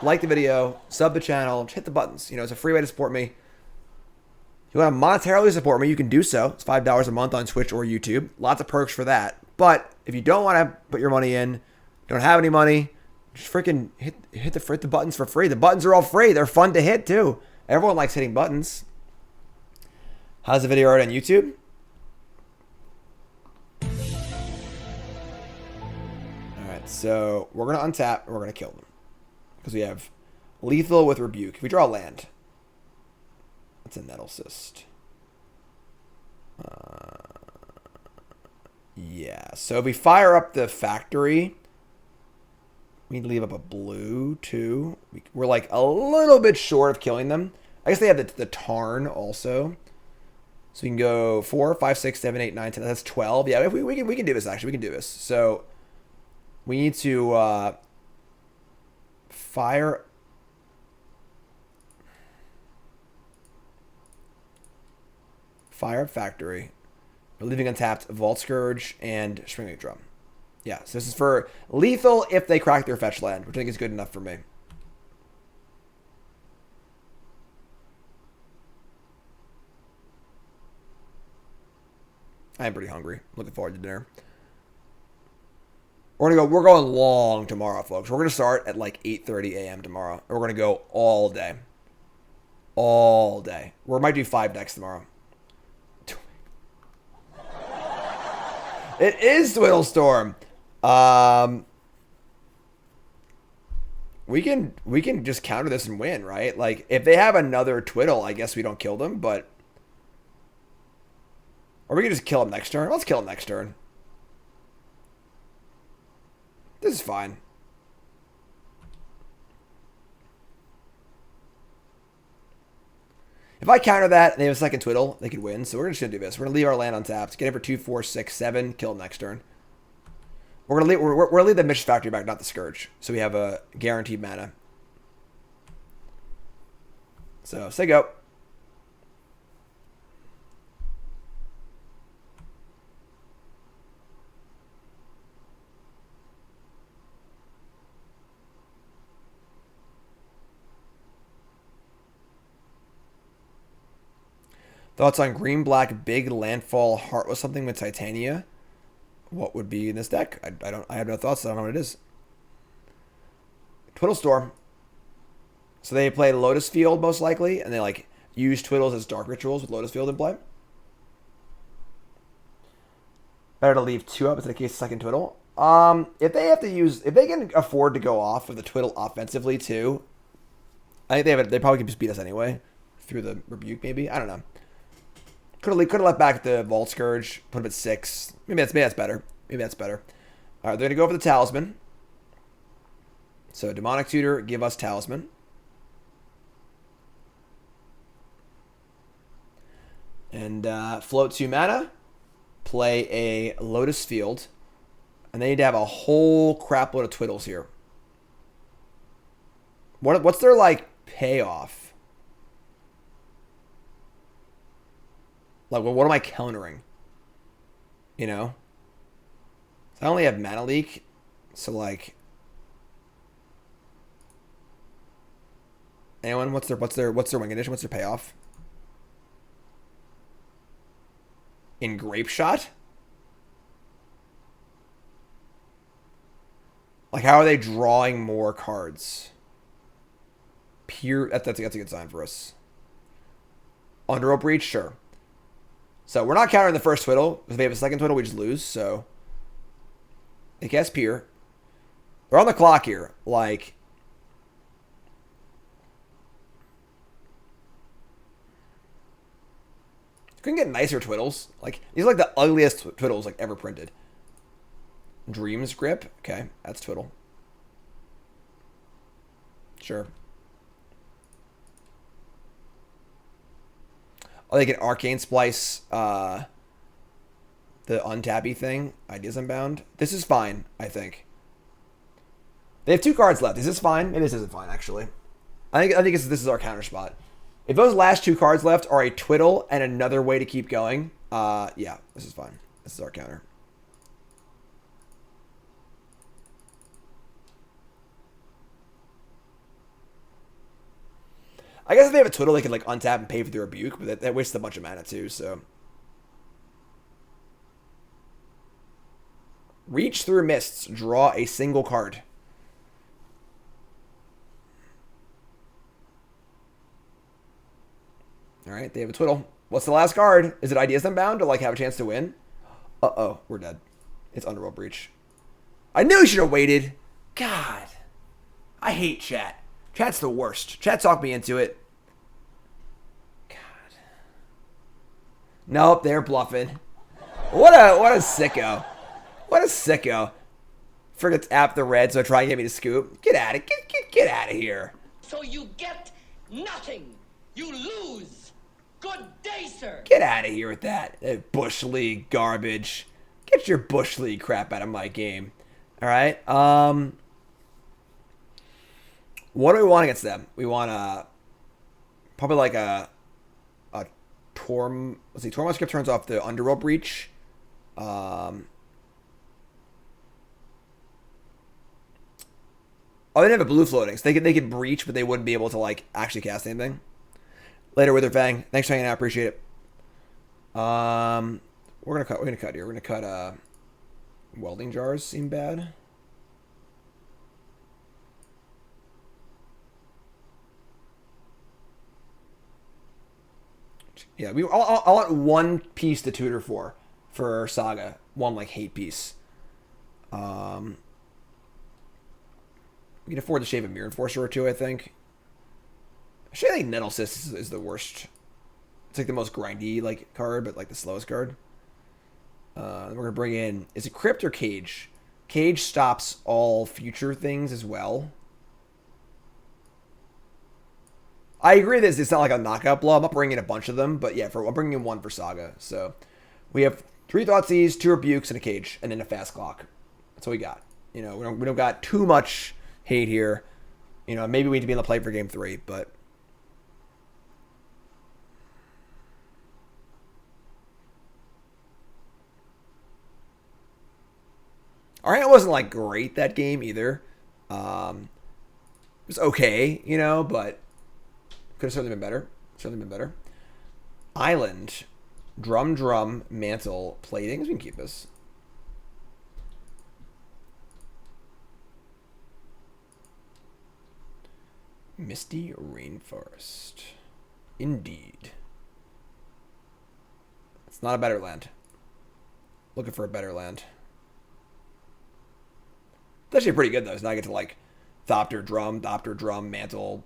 Like the video, sub the channel, just hit the buttons. You know, it's a free way to support me. If you want to monetarily support me, you can do so. It's $5 a month on Twitch or YouTube. Lots of perks for that. But if you don't want to put your money in, don't have any money, just freaking hit the buttons for free. The buttons are all free. They're fun to hit too. Everyone likes hitting buttons. How's the video art on YouTube? All right, so we're going to untap and we're going to kill them. Because we have lethal with rebuke. If we draw land, that's a Nettle Cyst. Yeah, so if we fire up the factory, we need to leave up a blue too. We're like a little bit short of killing them. I guess they have the Tarn also. So we can go 4, 5, 6, 7, 8, 9, 10. That's 12. Yeah, we can do this actually. We can do this. So we need to fire up factory. We're leaving untapped Vault Scourge and Springleaf Drum. Yeah, so this is for lethal if they crack their fetch land, which I think is good enough for me. I am pretty hungry. Looking forward to dinner. We're going long tomorrow, folks. We're gonna start at like 8:30 a.m. tomorrow. And we're gonna go all day. all day. We might do 5 decks tomorrow. It is Twiddlestorm. We can just counter this and win, right? Like, if they have another Twiddle, I guess we don't kill them, but... Or we can just kill them next turn. Let's kill them next turn. This is fine. If I counter that and they have a second Twiddle, they could win. So we're just going to do this. We're going to leave our land untapped. Get it for 2, 4, 6, 7. Kill them next turn. We're going to leave the Mischief Factory back, not the Scourge. So we have a guaranteed mana. So, say go. Thoughts on green black big landfall heartless something with Titania? What would be in this deck? I have no thoughts. I don't know what it is. Twiddlestorm. So they play Lotus Field most likely, and they like use Twiddles as dark rituals with Lotus Field in play. Better to leave 2 up in the case of second Twiddle. If they can afford to go off with the Twiddle offensively too, I think they probably could just beat us anyway through the rebuke. Maybe, I don't know. Could have left back the Vault Scourge, put him at 6. Maybe that's better. Maybe that's better. All right, they're gonna go for the Talisman. So Demonic Tutor, give us Talisman. And float 2 mana. Play a Lotus Field. And they need to have a whole crapload of Twiddles here. What's their, like, payoff? Like, well, what am I countering? You know? So I only have Mana Leak. So, like... Anyone? What's their win condition? What's their payoff? In Grape Shot? Like, how are they drawing more cards? That's a good sign for us. Underworld Breach? Sure. So we're not countering the first Twiddle. If they have a second Twiddle, we just lose. So they cast Pier. They're on the clock here. Like, couldn't get nicer Twiddles. Like, these are like the ugliest Twiddles like ever printed. Dreams Grip. Okay, that's Twiddle. Sure. Oh, they get Arcane Splice, the untappy thing. Ideas Unbound. This is fine, I think. They have 2 cards left. Is this fine? Maybe this isn't fine, actually. I think this is our counter spot. If those last 2 cards left are a Twiddle and another way to keep going, yeah, this is fine. This is our counter. I guess if they have a Twiddle, they can like untap and pay for the rebuke, but that wastes a bunch of mana too, so. Reach through mists. Draw a single card. Alright, they have a Twiddle. What's the last card? Is it Ideas Unbound to like have a chance to win? Uh-oh, we're dead. It's Underworld Breach. I knew he should have waited. God. I hate chat. Chat's the worst. Chat talked me into it. God. Nope, they're bluffing. What a sicko. What a sicko. Forget to tap the red, so try and get me to scoop. Get out of get out of here. So you get nothing. You lose. Good day, sir. Get out of here with that. Bush League garbage. Get your Bush League crap out of my game. Alright. What do we want against them? We want probably like a Torm. Let's see. Tormund Script turns off the Underworld Breach. Oh, they didn't have a blue floating, so they could breach, but they wouldn't be able to like actually cast anything. Later, Witherfang. Thanks for hanging out. Appreciate it. We're gonna cut here. We're gonna cut welding jars. Seem bad. Yeah, I want one piece to tutor for Saga. One like hate piece. We can afford to shave a Mirror Enforcer or two, I think. Actually, I think Nettlesis is the worst. It's like the most grindy like card, but like the slowest card. We're gonna bring in, is it Crypt or Cage? Cage stops all future things as well. I agree that it's not like a knockout blow. I'm not bringing in a bunch of them, but yeah, I'm bringing in one for Saga. So we have 3 Thoughtseize, 2 Rebukes, and a Cage, and then a Fast Clock. That's what we got. You know, we don't got too much hate here. You know, maybe we need to be in the play for game 3, but our hand wasn't like great that game either. It was okay, you know, but could have certainly been better. Island, drum, mantle, plating. We can keep this. Misty Rainforest. Indeed. It's not a better land. Looking for a better land. It's actually pretty good though. So now I get to like Thopter, drum, mantle,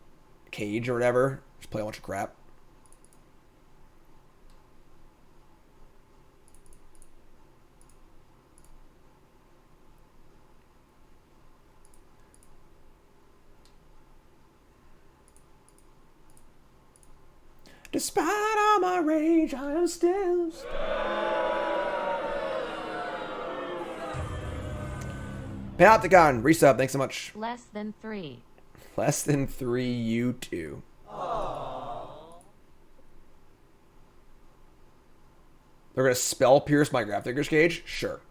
Cage or whatever. Just play a bunch of crap. Despite all my rage, I am still. Panopticon, resub, thanks so much. Less than 3. Less than 3, you too. They're going to spell pierce my Graph Digger's Cage? Sure.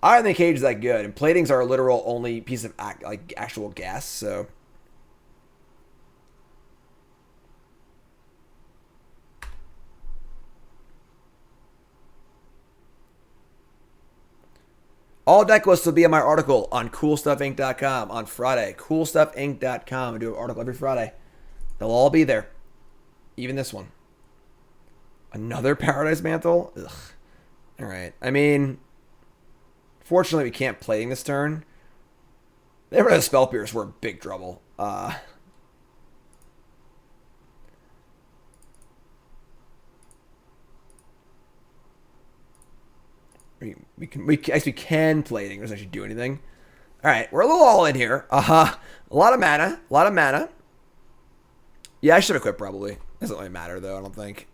I don't think Cage is that good, and platings are a literal only piece of like actual gas, so. All deck lists will be in my article on CoolStuffInc.com on Friday. CoolStuffInc.com. I do an article every Friday. They'll all be there. Even this one. Another Paradise Mantle? Ugh. Alright. I mean, fortunately we can't plating this turn. They ever had a Spell Pierce, we're in big trouble. We can plating. It doesn't actually do anything. All right, we're a little all in here. A lot of mana. Yeah, I should have equipped probably. Doesn't really matter though. I don't think.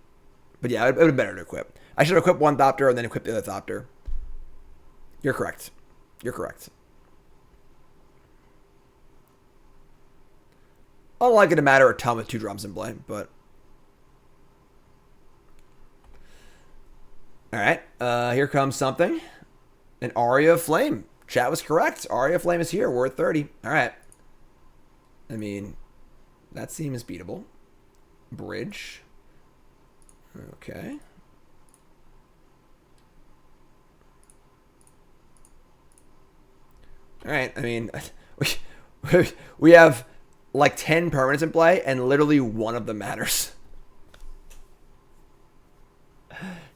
But yeah, it would have been better to equip. I should have equipped one Thopter and then equip the other Thopter. You're correct. Unlikely to matter a ton with 2 drums in play, but. All right, here comes something. An Aria of Flame. Chat was correct. Aria of Flame is here. We're at 30. All right. I mean, that seems beatable. Bridge. Okay. All right. I mean, we have like 10 permanents in play, and literally one of them matters.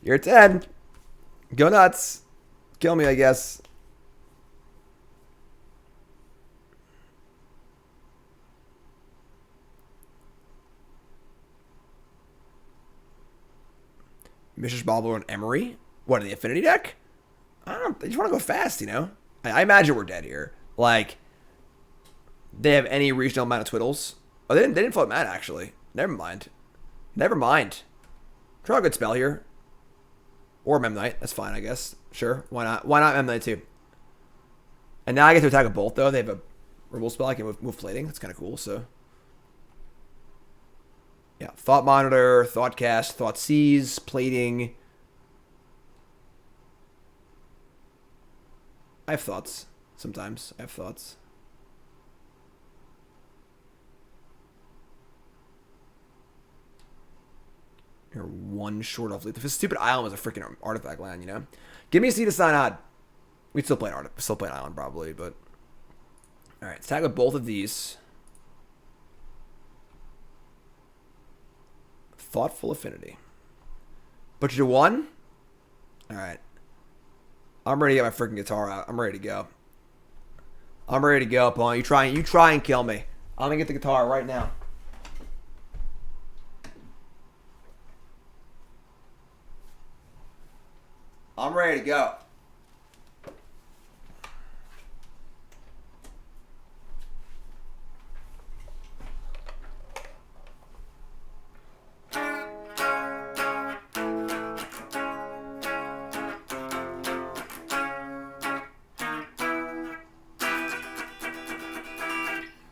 You're 10. Go nuts. Kill me, I guess. Mrs. Bobble and Emery? What, in the Affinity deck? I don't know. They just want to go fast, you know? I imagine we're dead here. Like, they have any reasonable amount of twiddles. Oh, they didn't float mana, actually. Never mind. Draw a good spell here. Or Memnite. That's fine, I guess. Sure. Why not? Why not Memnite too? And now I get to attack with both, though. They have a removal spell. I can move plating. That's kind of cool, so. Yeah. Thought Monitor, Thoughtcast, Thoughtseize, plating. I have thoughts. Sometimes I have thoughts. You're one short off lead. This stupid island was a freaking artifact land, you know? Give me a seat to sign odd. We'd still play island probably, but. Alright, let's tag with both of these. Thoughtful Affinity. But you won? All right. I'm ready to get my freaking guitar out. I'm ready to go. I'm ready to go, Paul. You try and kill me. I'm going to get the guitar right now. I'm ready to go.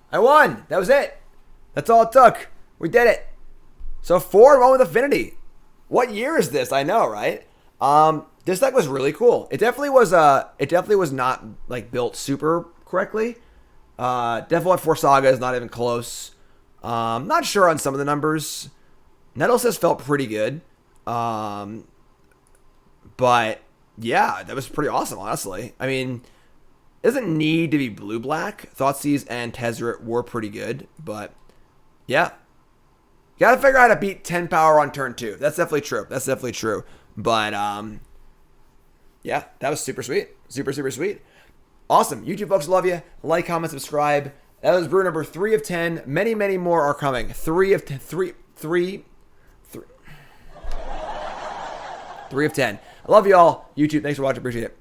I won. That was it. That's all it took. We did it. So 4-1 with Affinity. What year is this? I know, right? This deck was really cool. It definitely was. It definitely was not like built super correctly. Definitely had 4 sagas, not even close. Not sure on some of the numbers. Nettlesis felt pretty good. But yeah, that was pretty awesome, honestly. I mean, it doesn't need to be blue-black. Thoughtseize and Tezzeret were pretty good, but yeah. You gotta figure out how to beat 10 power on turn 2. That's definitely true. But yeah, that was super sweet. Super, super sweet. Awesome. YouTube folks, love you. Like, comment, subscribe. That was brew number 3 of 10. Many, many more are coming. 3 of 10. 3 of 10. I love you all. YouTube, thanks for watching. Appreciate it.